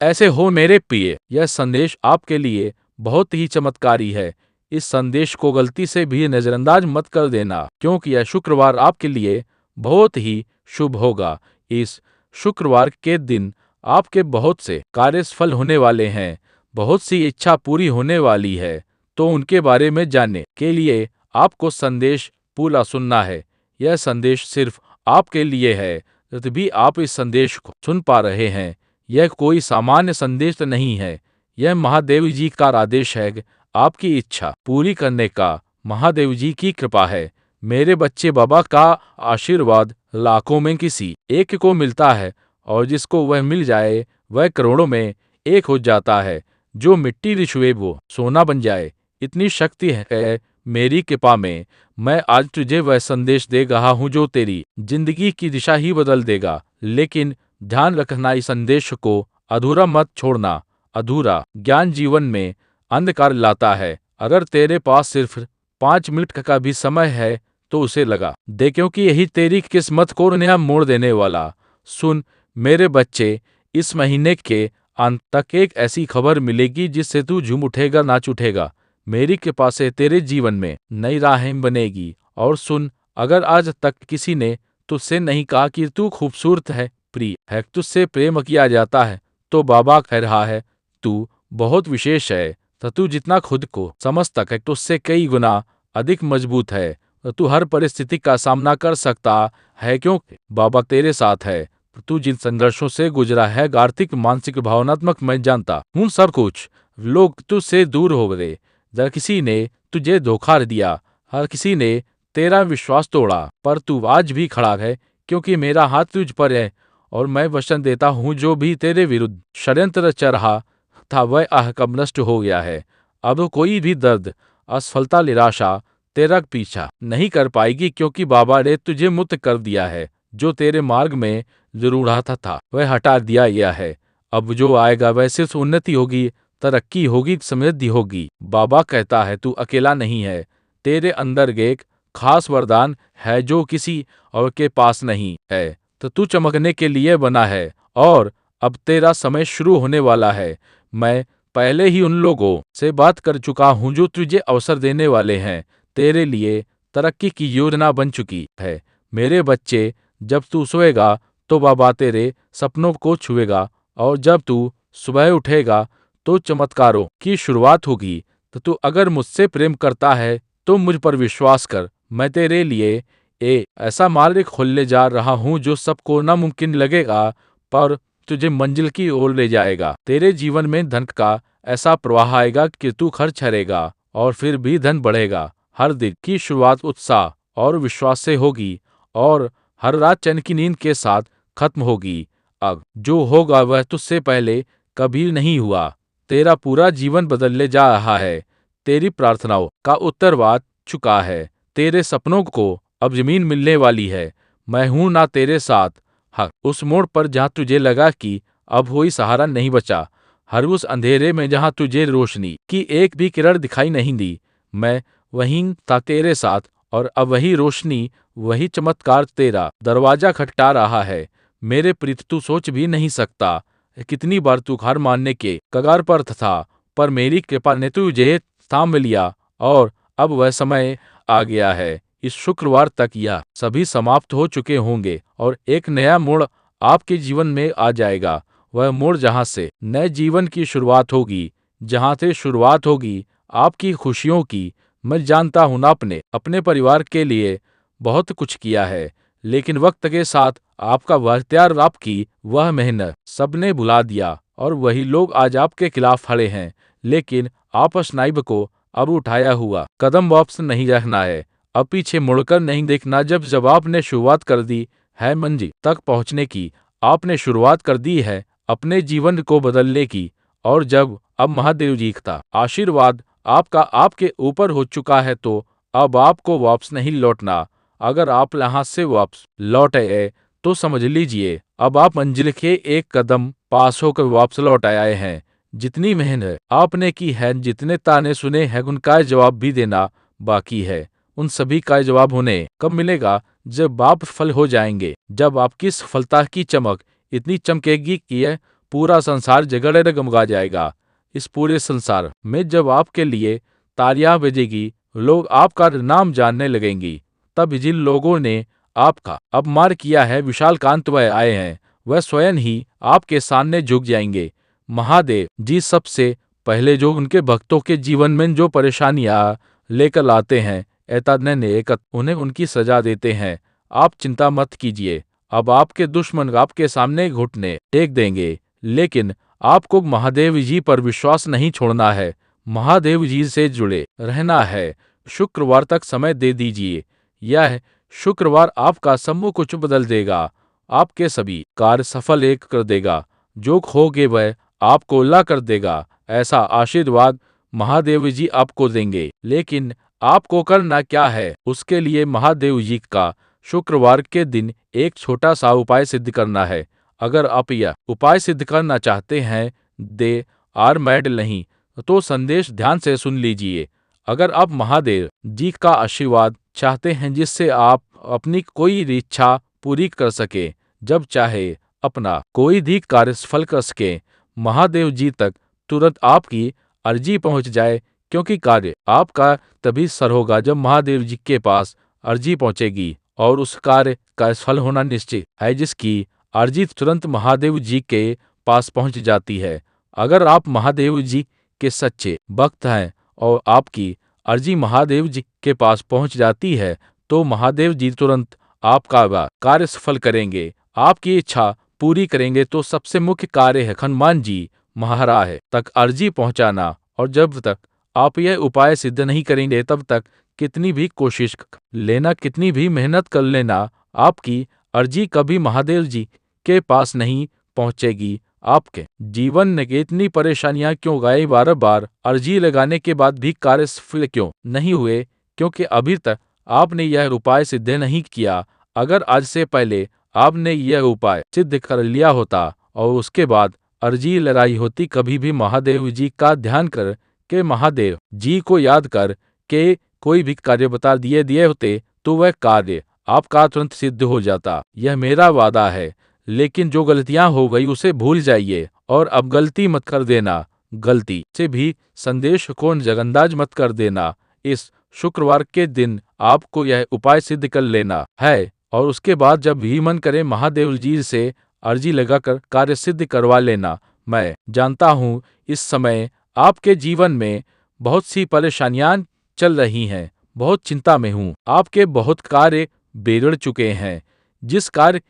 ऐसे हो मेरे प्रिय, यह संदेश आपके लिए बहुत ही चमत्कारी है। इस संदेश को गलती से भी नज़रअंदाज मत कर देना, क्योंकि यह शुक्रवार आपके लिए बहुत ही शुभ होगा। इस शुक्रवार के दिन आपके बहुत से कार्य सफल होने वाले हैं, बहुत सी इच्छा पूरी होने वाली है। तो उनके बारे में जानने के लिए आपको संदेश पूरा सुनना है। यह संदेश सिर्फ आपके लिए है। यदि भी आप इस संदेश को सुन पा रहे हैं, यह कोई सामान्य संदेश नहीं है। यह महादेव जी का आदेश है, आपकी इच्छा पूरी करने का महादेव जी की कृपा है। मेरे बच्चे, बाबा का आशीर्वाद लाखों में किसी एक को मिलता है, और जिसको वह मिल जाए वह करोड़ों में एक हो जाता है। जो मिट्टी रिछुए वो सोना बन जाए, इतनी शक्ति है मेरी कृपा में। मैं आज तुझे वह संदेश दे रहा हूँ जो तेरी जिंदगी की दिशा ही बदल देगा। लेकिन ध्यान रखना, इस संदेश को अधूरा मत छोड़ना। अधूरा ज्ञान जीवन में अंधकार लाता है। अगर तेरे पास सिर्फ 5 मिनट का भी समय है तो उसे लगा दे, क्योंकि यही तेरी किस्मत को नया मोड़ देने वाला। सुन मेरे बच्चे, इस महीने के अंत तक एक ऐसी खबर मिलेगी जिससे तू झूम उठेगा, नाच उठेगा। मेरी कृपा से तेरे जीवन में नई राहें बनेगी। और सुन, अगर आज तक किसी ने तुझसे नहीं कहा कि तू खूबसूरत है, प्रिय है, तुझसे प्रेम किया जाता है, तो बाबा कह रहा है तू बहुत विशेष है। तो तू जितना खुद को समझता है तुझसे कई गुना अधिक मजबूत है। तो तू हर परिस्थिति का सामना कर सकता है, क्योंकि बाबा तेरे साथ है। तू जिन संघर्षों से गुजरा है, आर्थिक, मानसिक, भावनात्मक, मैं जानता हूँ सब कुछ। लोग तुझसे दूर हो गए, हर किसी ने तुझे धोखा दिया, हर किसी ने तेरा विश्वास तोड़ा, पर तू आज भी खड़ा है, क्योंकि मेरा हाथ तुझ पर है। और मैं वचन देता हूँ, जो भी तेरे विरुद्ध षड्यंत्र चल रहा था वह कब नष्ट हो गया है। अब कोई भी दर्द, असफलता, निराशा तेरा पीछा नहीं कर पाएगी, क्योंकि बाबा ने तुझे मुक्त कर दिया है। जो तेरे मार्ग में जरूर आता था वह हटा दिया गया है। अब जो आएगा वह सिर्फ उन्नति होगी, तरक्की होगी, समृद्धि होगी। बाबा कहता है तू अकेला नहीं है। तेरे अंदर एक खास वरदान है जो किसी और के पास नहीं है। तो तू चमकने के लिए बना है, और अब तेरा समय शुरू होने वाला है। मैं पहले ही उन लोगों से बात कर चुका हूँ जो तुझे अवसर देने वाले हैं। तेरे लिए तरक्की की योजना बन चुकी है। मेरे बच्चे, जब तू सोएगा तो बाबा तेरे सपनों को छुएगा, और जब तू सुबह उठेगा तो चमत्कारों की शुरुआत होगी। तो तू अगर मुझसे प्रेम करता है तो मुझ पर विश्वास कर। मैं तेरे लिए ऐसा मार्ग खोलने जा रहा हूँ जो सबको नामुमकिन लगेगा, पर तुझे मंजिल की ओर ले जाएगा। तेरे जीवन में धन का ऐसा प्रवाह आएगा कि तू खर्च करेगा और फिर भी धन बढ़ेगा। हर दिन की शुरुआत उत्साह और विश्वास से होगी, और हर रात चैन की नींद के साथ खत्म होगी। अब जो होगा वह तुझसे पहले कभी नहीं हुआ। तेरा पूरा जीवन बदलने जा रहा है। तेरी प्रार्थनाओं का उत्तर आ चुका है। तेरे सपनों को अब जमीन मिलने वाली है। मैं हूं ना तेरे साथ। हाँ, उस मोड़ पर जहाँ तुझे लगा कि अब कोई सहारा नहीं बचा, हर उस अंधेरे में जहाँ तुझे रोशनी की एक भी किरण दिखाई नहीं दी, मैं वहीं था तेरे साथ। और अब वही रोशनी, वही चमत्कार तेरा दरवाजा खटखटा रहा है। मेरे प्रीत, तू सोच भी नहीं सकता कितनी बार तू हार मानने के कगार पर था, पर मेरी कृपा ने तुझे थाम लिया, और अब वह समय आ गया है। इस शुक्रवार तक यह सभी समाप्त हो चुके होंगे, और एक नया मोड़ आपके जीवन में आ जाएगा। वह मोड़ जहाँ से नए जीवन की शुरुआत होगी, जहाँ से शुरुआत होगी आपकी खुशियों की। मैं जानता हूँ ना, अपने परिवार के लिए बहुत कुछ किया है, लेकिन वक्त के साथ आपका वह त्याग, आपकी वह मेहनत सबने भुला दिया, और वही लोग आज आपके खिलाफ खड़े हैं। लेकिन आप उस नाइब को अब उठाया हुआ कदम वापस नहीं रखना है। अब पीछे मुड़कर नहीं देखना। जब आपने शुरुआत कर दी है मंजिल तक पहुंचने की, आपने शुरुआत कर दी है अपने जीवन को बदलने की, और जब अब महादेव जी का आशीर्वाद आपका आपके ऊपर हो चुका है, तो अब आपको वापस नहीं लौटना। अगर आप यहाँ से वापस लौट आए तो समझ लीजिए अब आप मंजिल के एक कदम पास होकर वापस लौट आए हैं। जितनी मेहनत आपने की है, जितने ताने सुने हैं, उनका जवाब भी देना बाकी है। उन सभी का जवाब उन्हें कब मिलेगा? जब आप सफल हो जाएंगे, जब आपकी सफलता की चमक इतनी चमकेगी कि यह पूरा संसार जगड़ डगमगा जाएगा। इस पूरे संसार में जब आपके लिए तालियां बजेगी, लोग आपका नाम जानने लगेंगी। तब जिन लोगों ने आपका अपमान किया है, विशालकांत वह आए हैं, वह स्वयं ही आपके सामने झुक जाएंगे। महादेव जी सबसे पहले जो उनके भक्तों के जीवन में जो परेशानियां लेकर आते हैं, उन्हें उनकी सजा देते हैं। आप चिंता मत कीजिए, अब आपके दुश्मन आपके सामने घुटने टेक देंगे, लेकिन आपको महादेव जी पर विश्वास नहीं छोड़ना है, महादेव जी से जुड़े रहना है। शुक्रवार तक समय दे दीजिए, यह शुक्रवार आपका सब कुछ बदल देगा, आपके सभी कार्य सफल एक कर देगा, जो खोगे वह आपको ला कर देगा। ऐसा आशीर्वाद महादेव जी आपको देंगे। लेकिन आपको करना क्या है? उसके लिए महादेव जी का शुक्रवार के दिन एक छोटा सा उपाय सिद्ध करना है। अगर आप यह उपाय सिद्ध करना चाहते हैं, दे आर मैड नहीं, तो संदेश ध्यान से सुन लीजिए। अगर आप महादेव जी का आशीर्वाद चाहते हैं जिससे आप अपनी कोई इच्छा पूरी कर सके, जब चाहे अपना कोई भी कार्य सफल कर सके, महादेव जी तक तुरंत आपकी अर्जी पहुंच जाए, क्योंकि कार्य आपका तभी सर होगा जब महादेव जी के पास अर्जी पहुंचेगी, और उस कार्य का सफल होना निश्चित है जिसकी अर्जी तुरंत महादेव जी के पास पहुंच जाती है। अगर आप महादेव जी के सच्चे भक्त हैं और आपकी अर्जी महादेव जी के पास पहुंच जाती है, तो महादेव जी तुरंत आपका वह कार्य सफल करेंगे, आपकी इच्छा पूरी करेंगे। तो सबसे मुख्य कार्य है हनुमान जी महाराज तक अर्जी पहुंचाना, और जब तक आप यह उपाय सिद्ध नहीं करेंगे, तब तक कितनी भी कोशिश लेना, कितनी भी मेहनत कर लेना, आपकी अर्जी कभी महादेव जी के पास नहीं पहुंचेगी। आपके जीवन में इतनी परेशानियां क्यों गए? बार बार अर्जी लगाने के बाद भी कार्य सफल क्यों नहीं हुए? क्योंकि अभी तक आपने यह उपाय सिद्ध नहीं किया। अगर आज से पहले आपने यह उपाय सिद्ध कर लिया होता और उसके बाद अर्जी लगाई होती, कभी भी महादेव जी का ध्यान कर के महादेव जी को याद कर के कोई भी कार्य बता दिए होते, तो वह कार्य आपका तुरंत सिद्ध हो जाता। यह मेरा वादा है। लेकिन जो गलतियां हो गई उसे भूल जाइए, और अब गलती मत कर देना, गलती से भी संदेश को नजरअंदाज मत कर देना। इस शुक्रवार के दिन आपको यह उपाय सिद्ध कर लेना है, और उसके बाद जब भी मन करे महादेव जी से अर्जी लगाकर कार्य सिद्ध करवा लेना। मैं जानता हूँ इस समय आपके जीवन में बहुत सी परेशानियां चल रही हैं, बहुत चिंता में हूँ, आपके बहुत कार्य बिगड़ चुके हैं। जिस कार्य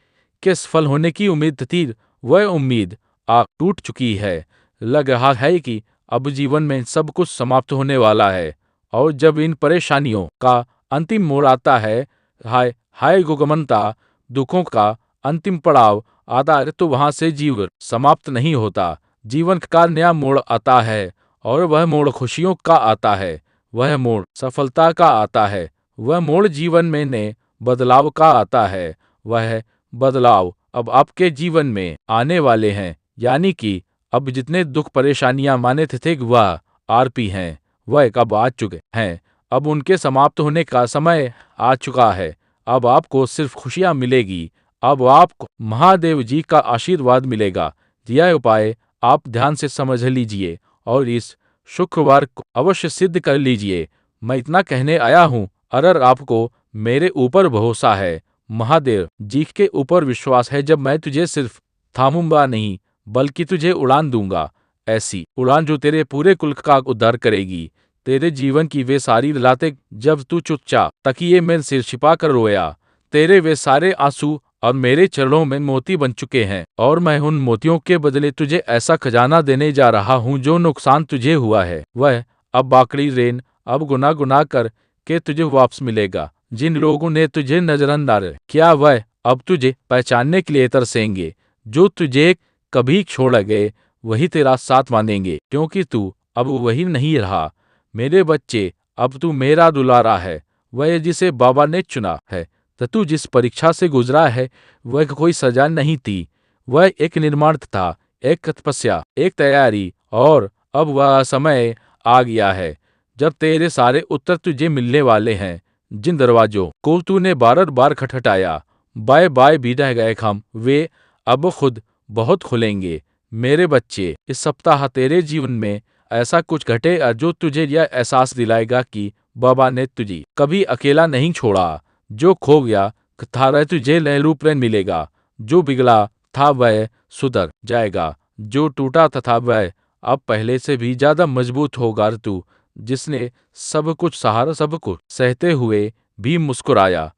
के सफल होने की उम्मीद थी, वह उम्मीद टूट चुकी है। लग रहा है कि अब जीवन में सब कुछ समाप्त होने वाला है, और जब इन परेशानियों का अंतिम मोड़ आता है, हाय हाय गुगमनता, दुखों का अंतिम पड़ाव आता है, तो वहां से जीवन समाप्त नहीं होता। जीवन का नया मोड़ आता है, और वह मोड़ खुशियों का आता है, वह मोड़ सफलता का आता है, वह मोड़ जीवन में नए बदलाव का आता है। वह बदलाव अब आपके जीवन में आने वाले हैं, यानी कि अब जितने दुख परेशानियां माने थे वह आरपी हैं, वह कब आ चुके हैं। अब उनके समाप्त होने का समय आ चुका है। अब आपको सिर्फ खुशियां मिलेगी, अब आपको महादेव जी का आशीर्वाद मिलेगा। यह उपाय आप ध्यान से समझ लीजिए और इस शुक्रवार को अवश्य सिद्ध कर लीजिए। मैं इतना कहने आया हूँ, अगर आपको मेरे ऊपर भरोसा है, महादेव जी के ऊपर विश्वास है, जब मैं तुझे सिर्फ थामूंगा नहीं बल्कि तुझे उड़ान दूंगा, ऐसी उड़ान जो तेरे पूरे कुल का उद्धार करेगी। तेरे जीवन की वे सारी रातें जब तू चुपचाप तकिए में सिर छिपा कर रोया, तेरे वे सारे आंसू अब मेरे चरणों में मोती बन चुके हैं, और मैं उन मोतियों के बदले तुझे ऐसा खजाना देने जा रहा हूँ जो नुकसान तुझे हुआ है वह अब बाकड़ी रेन अब गुना गुना कर के तुझे वापस मिलेगा। जिन लोगों ने तुझे नजरअंदाज किया वह अब तुझे पहचानने के लिए तरसेंगे। जो तुझे कभी छोड़ गए वही तेरा साथ मानेंगे, क्योंकि तू अब वही नहीं रहा। मेरे बच्चे, अब तू मेरा दुलारा है, वह जिसे बाबा ने चुना है। तू जिस परीक्षा से गुजरा है वह कोई सजा नहीं थी, वह एक निर्माण था, एक तपस्या, एक तैयारी, और अब वह समय आ गया है जब तेरे सारे उत्तर तुझे मिलने वाले हैं। जिन दरवाजों को तूने बार बार खटखटाया, बाय बाय भी रह गए खम, वे अब खुद बहुत खुलेंगे। मेरे बच्चे, इस सप्ताह तेरे जीवन में ऐसा कुछ घटे जो तुझे यह एहसास दिलाएगा कि बाबा ने तुझे कभी अकेला नहीं छोड़ा। जो खो गया था वह तुझे नए रूप में मिलेगा, जो बिगड़ा था वह सुधर जाएगा, जो टूटा था वह अब पहले से भी ज्यादा मजबूत होगा। तू जिसने सब कुछ सहारा, सब कुछ सहते हुए भी मुस्कुराया,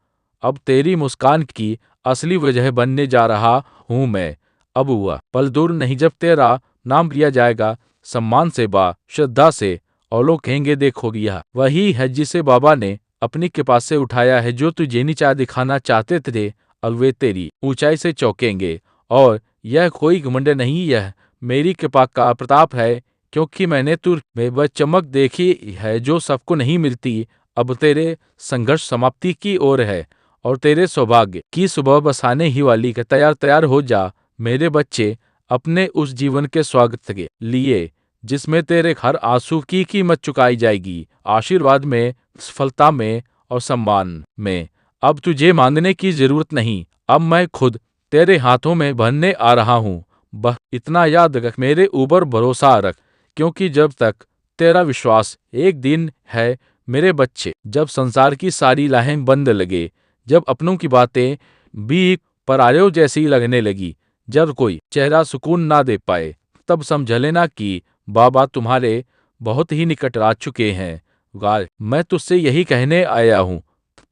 अब तेरी मुस्कान की असली वजह बनने जा रहा हूं मैं। अब हुआ पल दूर नहीं जब तेरा नाम लिया जाएगा सम्मान से, श्रद्धा से, और लोग कहेंगे देखो यह वही है जिसे बाबा ने अपनी कृपा से उठाया है। जो तुझे नीचा दिखाना चाहते थे अब वे तेरी ऊंचाई से चौंकेंगे। और यह कोई घमंड नहीं, यह मेरी कृपा का प्रताप है, क्योंकि मैंने तुझ में वह चमक देखी है जो सबको नहीं मिलती। अब तेरे संघर्ष समाप्ति की ओर है और तेरे सौभाग्य की सुबह बसाने ही वाली है। तैयार तैयार हो जा मेरे बच्चे, अपने उस जीवन के स्वागत के लिए जिसमें तेरे हर आंसू की कीमत चुकाई जाएगी, आशीर्वाद में, सफलता में और सम्मान में। अब तुझे मांगने की जरूरत नहीं, अब मैं खुद तेरे हाथों में भरने आ रहा हूँ। बस इतना याद रख, मेरे ऊपर भरोसा रख, क्योंकि जब तक तेरा विश्वास एक दिन है मेरे बच्चे, जब संसार की सारी राहें बंद लगे, जब अपनों की बातें भी परायों जैसी लगने लगी, जब कोई चेहरा सुकून ना दे पाए, तब समझ लेना कि बाबा तुम्हारे बहुत ही निकट आ चुके हैं। गाय, मैं तुझसे यही कहने आया हूँ,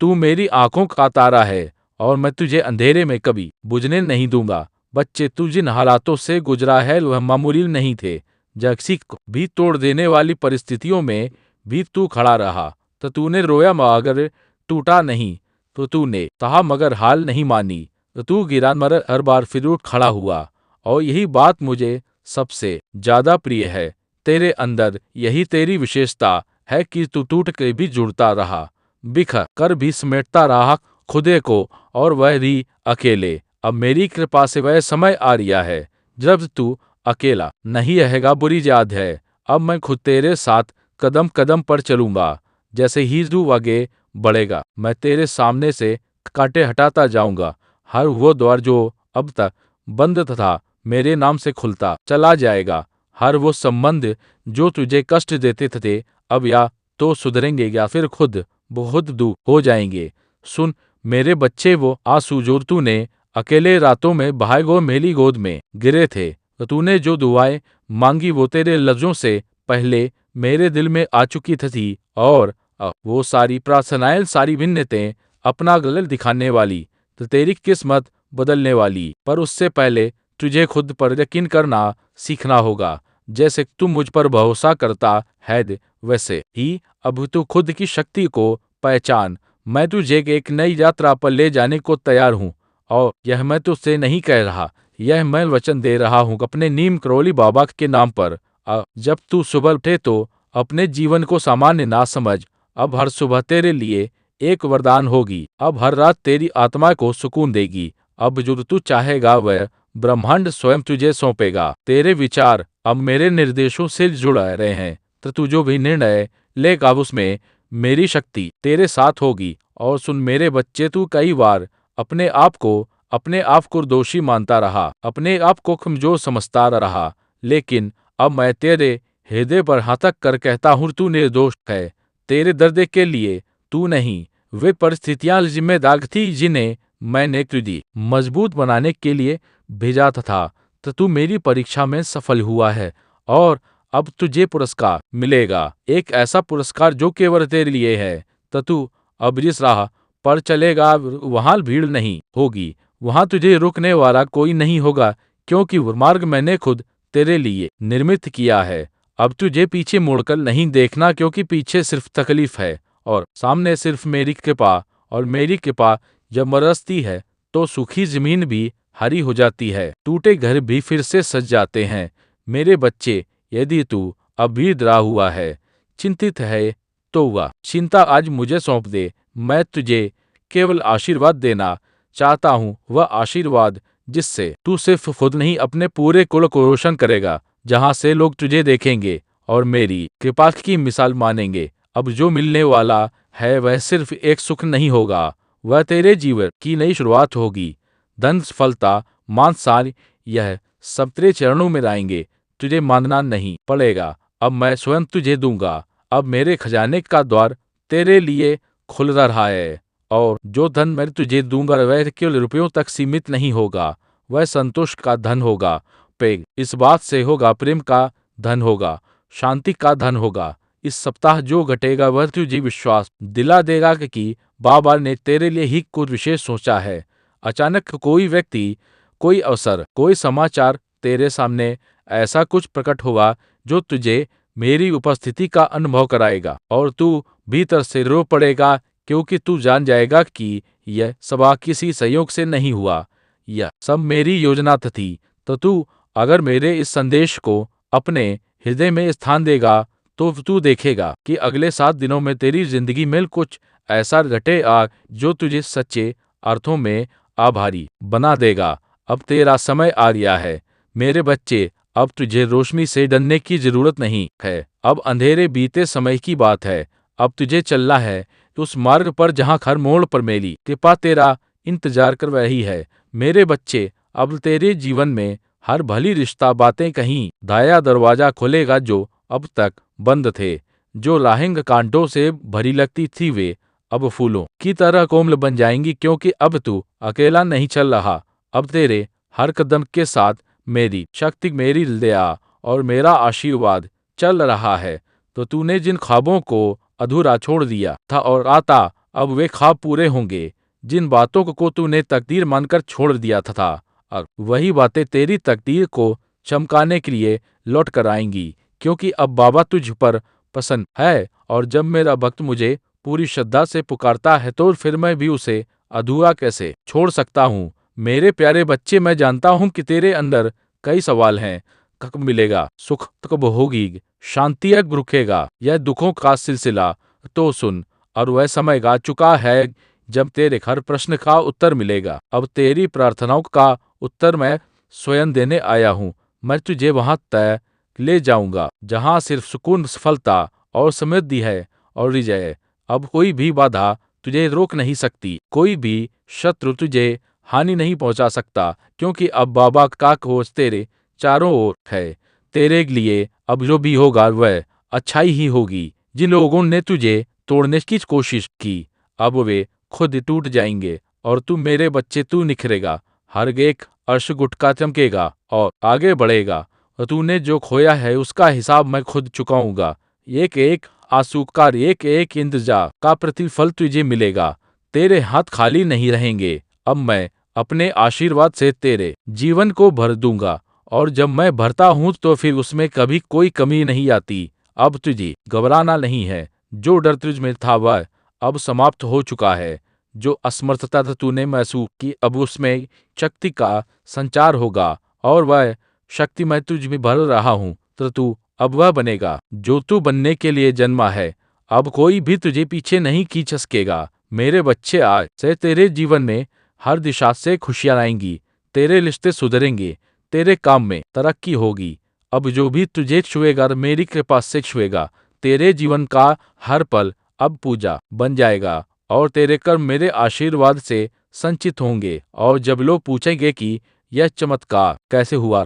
तू मेरी आंखों का तारा है और मैं तुझे अंधेरे में कभी बुझने नहीं दूंगा। बच्चे, तू जिन हालातों से गुजरा है वह मामूली नहीं थे। जैसी को भी तोड़ देने वाली परिस्थितियों में भी तू खड़ा रहा, तो तूने रोया मगर टूटा नहीं, तो तूने कहा मगर हाल नहीं मानी, तो तू गिरा मगर हर बार फिर उठ खड़ा हुआ। और यही बात मुझे सबसे ज्यादा प्रिय है तेरे अंदर, यही तेरी विशेषता है कि तू टूट के भी जुड़ता रहा, बिखर कर भी समेटता रहा खुदे को, और वह भी अकेले। अब मेरी कृपा से वह समय आ रहा है जब तू अकेला नहीं रहेगा। बुरी याद है, अब मैं खुद तेरे साथ कदम कदम पर चलूंगा। जैसे ही तू आगे बढ़ेगा मैं तेरे सामने से कांटे हटाता जाऊंगा। हर वो द्वार जो अब तक बंद था मेरे नाम से खुलता चला जाएगा। हर वो संबंध जो तुझे कष्ट देते थे अब या तो सुधरेंगे या फिर खुद बहुत दूर हो जाएंगे। सुन मेरे बच्चे, वो आंसू जो तूने अकेले रातों में बहाए गो मेरी गोद में गिरे थे, तो तूने जो दुआएं मांगी वो तेरे लफ्जों से पहले मेरे दिल में आ चुकी थी। और वो सारी प्रार्थनाएं, सारी विन्नतें अपना गलत दिखाने वाली, तो तेरी किस्मत बदलने वाली। पर उससे पहले तुझे खुद पर यकीन करना सीखना होगा। जैसे तू मुझ पर भरोसा करता है वैसे ही अब तू खुद की शक्ति को पहचान। मैं तुझे एक नई यात्रा पर ले जाने को तैयार हूँ, और यह मैं तुझसे नहीं कह रहा, यह मैं वचन दे रहा हूँ अपने नीम करोली बाबा के नाम पर। जब तू सुबह उठे तो अपने जीवन को सामान्य ना समझ। अब हर सुबह तेरे लिए एक वरदान होगी, अब हर रात तेरी आत्मा को सुकून देगी। अब जो तू चाहेगा वह ब्रह्मांड स्वयं तुझे सौंपेगा। तेरे विचार अब मेरे निर्देशों से जुड़ रहे हैं, तो तू जो भी निर्णय लेगा उसमें मेरी शक्ति तेरे साथ होगी। और सुन मेरे बच्चे, तू कई बार अपने आप को दोषी मानता रहा, अपने आप को कमजोर समझता रहा, लेकिन अब मैं तेरे हृदय पर हाथ रख कर कहता हूँ तू निर्दोष है। तेरे दर्द के लिए तू नहीं, वे परिस्थितियां जिम्मेदार थी जिन्हें मैंने तुझे मजबूत बनाने के लिए भेजा था। तो तू मेरी परीक्षा में सफल हुआ है और अब तुझे पुरस्कार मिलेगा, एक ऐसा पुरस्कार जो केवल तेरे लिए है। तो तू अब जिस राह पर चलेगा वहां भीड़ नहीं होगी, वहां तुझे रुकने वाला कोई नहीं होगा, क्योंकि वो मार्ग मैंने खुद तेरे लिए निर्मित किया है। अब तुझे पीछे मुड़कर नहीं देखना, क्योंकि पीछे सिर्फ तकलीफ है और सामने सिर्फ मेरी कृपा। और मेरी कृपा जब बरसती है तो सूखी जमीन भी हरी हो जाती है, टूटे घर भी फिर से सज जाते हैं। मेरे बच्चे, यदि तू अभी डरा हुआ है, चिंतित है, तो वह चिंता आज मुझे सौंप दे। मैं तुझे केवल आशीर्वाद देना चाहता हूँ, वह आशीर्वाद जिससे तू सिर्फ खुद नहीं अपने पूरे कुल को रोशन करेगा, जहाँ से लोग तुझे देखेंगे और मेरी कृपा की मिसाल मानेंगे। अब जो मिलने वाला है वह सिर्फ एक सुख नहीं होगा, वह तेरे जीवन की नई शुरुआत होगी। धन, सफलता, मान, सम्मान, यह सब तेरे चरणों में आएंगे, तुझे मानना नहीं पड़ेगा। अब मैं स्वयं तुझे दूंगा। अब मेरे खजाने का द्वार तेरे लिए खुल रहा है, और जो धन मैं तुझे दूंगा वह केवल रुपयों तक सीमित नहीं होगा, वह संतोष का धन होगा। पे इस बात से होगा, प्रेम का धन होगा, शांति का धन होगा। इस सप्ताह जो घटेगा वह तुझे विश्वास दिला देगा कि बाबा ने तेरे लिए ही कुछ विशेष सोचा है। अचानक कोई व्यक्ति, कोई अवसर, कोई समाचार तेरे सामने ऐसा कुछ प्रकट होगा जो तुझे मेरी उपस्थिति का अनुभव कराएगा, और तू भीतर से रो पड़ेगा, क्योंकि तू जान जाएगा कि यह सभा किसी संयोग से नहीं हुआ, यह सब मेरी योजना थी। तो तू अगर मेरे इस संदेश को अपने हृदय में स्थान देगा, तो तू देखेगा कि अगले 7 दिनों में तेरी जिंदगी में कुछ ऐसा घटेगा जो तुझे सच्चे अर्थों में आभारी बना देगा। अब तेरा समय आ गया है मेरे बच्चे। अब तुझे रोशनी से डरने की जरूरत नहीं है। अब अंधेरे बीते समय की बात है। अब तुझे चलना है उस मार्ग पर जहाँ हर मोड़ पर मेरी कृपा तेरा इंतजार कर रही है। मेरे बच्चे, अब तेरे जीवन में हर भली रिश्ता बातें कहीं दाया दरवाजा खोलेगा जो अब तक बंद थे। जो राहें कांटों से भरी लगती थी वे अब फूलों की तरह कोमल बन जाएंगी, क्योंकि अब तू अकेला नहीं चल रहा। अब तेरे हर कदम के साथ मेरी शक्ति, मेरी दया और मेरा आशीर्वाद चल रहा है। तो तूने जिन ख्वाबों को अधूरा छोड़ दिया था और आता, अब वे ख्वाब पूरे होंगे। जिन बातों को तूने तकदीर मानकर छोड़ दिया था, अब वही बातें तेरी तकदीर को चमकाने के लिए लौट कर आएंगी, क्योंकि अब बाबा तुझ पर प्रसन्न है। और जब मेरा भक्त मुझे पूरी श्रद्धा से पुकारता है तो फिर मैं भी उसे अधूरा कैसे छोड़ सकता हूँ। मेरे प्यारे बच्चे, मैं जानता हूँ कि तेरे अंदर कई सवाल हैं। कब मिलेगा सुख, कब होगी शांति, कब रुकेगा यह दुखों का सिलसिला। तो सुन, और वह समय आ चुका है जब तेरे हर प्रश्न का उत्तर मिलेगा। अब तेरी प्रार्थनाओं का उत्तर मैं स्वयं देने आया हूँ। मैं तुझे वहां तय ले जाऊंगा जहां सिर्फ सुकून, सफलता और समृद्धि है और विजय। अब कोई भी बाधा तुझे रोक नहीं सकती, कोई भी शत्रु तुझे हानि नहीं पहुंचा सकता, क्योंकि अब बाबा का कोष तेरे चारों ओर है। तेरे लिए अब जो भी होगा वह अच्छाई ही होगी। जिन लोगों ने तुझे तोड़ने की कोशिश की, अब वे खुद टूट जाएंगे, और तू मेरे बच्चे, तू निखरेगा। हर एक अर्श गुटका चमकेगा और आगे बढ़ेगा। और तूने जो खोया है उसका हिसाब मैं खुद चुकाऊंगा। एक एक आंसू का, एक एक इंतजार का प्रतिफल तुझे मिलेगा। तेरे हाथ खाली नहीं रहेंगे। अब मैं अपने आशीर्वाद से तेरे जीवन को भर दूंगा, और जब मैं भरता हूं तो फिर उसमें कभी कोई कमी नहीं आती। अब तुझे घबराना नहीं है। जो डर तुझ में था वह अब समाप्त हो चुका है। जो असमर्थता तूने महसूस की, अब उसमें शक्ति का संचार होगा, और वह शक्ति मैं तुझ में भर रहा हूँ। तो तू अब वह बनेगा जो तू बनने के लिए जन्मा है। अब कोई भी तुझे पीछे नहीं खींच सकेगा। मेरे बच्चे, आज से तेरे जीवन में हर दिशा से खुशियां आएंगी। तेरे रिश्ते सुधरेंगे, तेरे काम में तरक्की होगी। अब जो भी तुझे छुएगा मेरी कृपा से छुएगा। तेरे जीवन का हर पल अब पूजा बन जाएगा, और तेरे कर्म मेरे आशीर्वाद से संचित होंगे। और जब लोग पूछेंगे कि यह चमत्कार कैसे हुआ,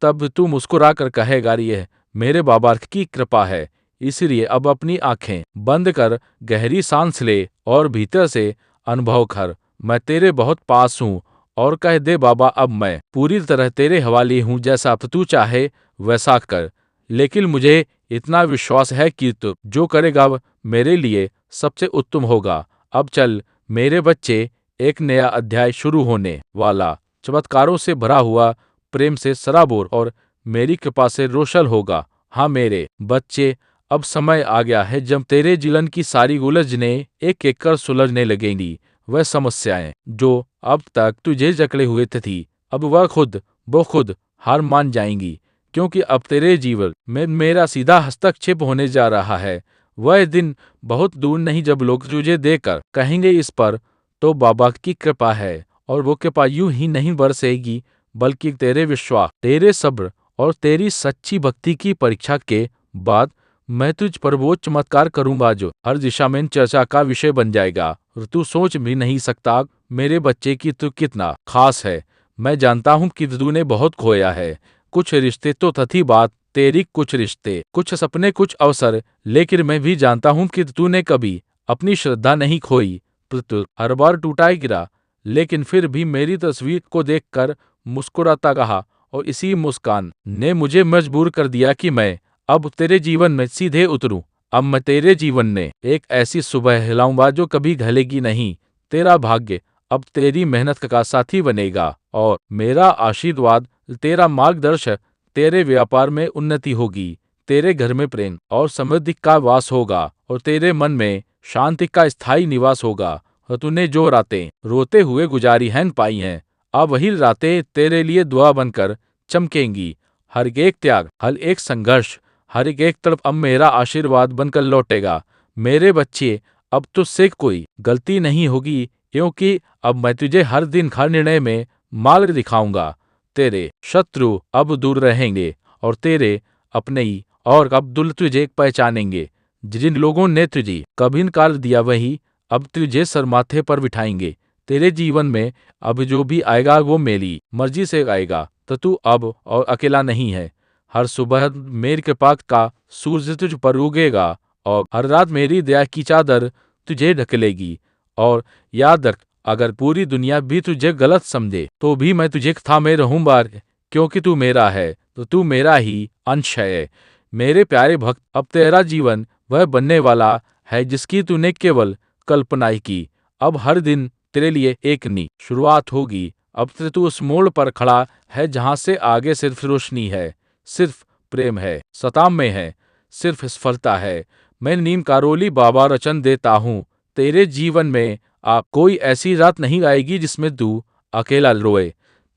तब तू मुस्कुरा कर कहेगा, यह मेरे बाबा की कृपा है। इसलिए अब अपनी आंखें बंद कर गहरी सांस ले और भीतर से अनुभव कर, मैं तेरे बहुत पास हूँ। और कह दे, बाबा अब मैं पूरी तरह तेरे हवाले हूँ, जैसा तू चाहे वैसा कर। लेकिन मुझे इतना विश्वास है कि तू जो करेगा वह मेरे लिए सबसे उत्तम होगा। अब चल मेरे बच्चे, एक नया अध्याय शुरू होने वाला, चमत्कारों से भरा हुआ, प्रेम से सराबोर और मेरी कृपा से रोशन होगा। हाँ मेरे बच्चे, अब समय आ गया है जब तेरे जीवन की सारी उलझनें एक एक कर सुलझने लगेंगी। वह समस्याएं जो अब तक तुझे जकड़े हुए थी, अब वह खुद ब खुद हार मान जाएंगी, क्योंकि अब तेरे जीवन में मेरा सीधा हस्तक्षेप होने जा रहा है। वह दिन बहुत दूर नहीं जब लोग तुझे देखकर कहेंगे, इस पर तो बाबा की कृपा है। और वो कृपा यूं ही नहीं बरसेगी, बल्कि तेरे विश्वास, तेरे सब्र और तेरी सच्ची भक्ति की परीक्षा के बाद मैं तुझ पर वो चमत्कार करूंगा जो हर दिशा में चर्चा का विषय बन जाएगा। और तू सोच भी नहीं सकता मेरे बच्चे की तू कितना खास है। मैं जानता हूँ कि तूने बहुत खोया है। कुछ रिश्ते तो थी बात तेरी, कुछ रिश्ते, कुछ सपने, कुछ अवसर, लेकिन मैं भी जानता हूँ कि तूने कभी अपनी श्रद्धा नहीं खोई। तू हर बार टूटा ही गिरा, लेकिन फिर भी मेरी तस्वीर को देखकर मुस्कुराता रहा, और इसी मुस्कान ने मुझे मजबूर कर दिया कि मैं अब तेरे जीवन में सीधे उतरूं। अब मैं तेरे जीवन में एक ऐसी सुबह हिलाऊंगा जो कभी ढलेगी नहीं। तेरा भाग्य अब तेरी मेहनत का साथी बनेगा, और मेरा आशीर्वाद, तेरा मार्गदर्शक। तेरे व्यापार में उन्नति होगी, तेरे घर में प्रेम और समृद्धि का वास होगा, और तेरे मन में शांति का स्थायी निवास होगा। और तूने जो रातें रोते हुए गुजारी हैं पाई हैं, अब वही रातें तेरे लिए दुआ बनकर चमकेंगी। हर एक त्याग, हर एक संघर्ष, हर एक तड़प अब मेरा आशीर्वाद बनकर लौटेगा। मेरे बच्चे, अब तुझसे कोई गलती नहीं होगी, क्योंकि अब मैं तुझे हर दिन हर निर्णय में मार्ग दिखाऊंगा। तेरे शत्रु अब दूर रहेंगे, और तेरे अपने ही और अब्दुल तुझे पहचानेंगे। जिन लोगों ने तुझे कभी इनकार दिया, वही अब तुझे सर माथे पर बिठाएंगे। तेरे जीवन में अब जो भी आएगा वो मेरी मर्जी से आएगा, तो तू अब और अकेला नहीं है। हर सुबह मेरी कृपा का सूरज तुझ पर उगेगा, और हर रात मेरी दया की चादर तुझे ढकेलेगी। और याद रख, अगर पूरी दुनिया भी तुझे गलत समझे तो भी मैं तुझे थामे रहूंगा, क्योंकि तू मेरा है, तो तू मेरा ही अंश है। मेरे प्यारे भक्त, अब तेरा जीवन वह बनने वाला है जिसकी तूने केवल कल्पना ही की। अब हर दिन तेरे लिए एक नई शुरुआत होगी। अब से तू उस मोड़ पर खड़ा है जहां से आगे सिर्फ रोशनी है, सिर्फ प्रेम है, सताम में है, सिर्फ सफलता है। मैं नीम कारोली बाबा वचन देता हूँ, तेरे जीवन में आप कोई ऐसी रात नहीं आएगी जिसमें तू अकेला रोए।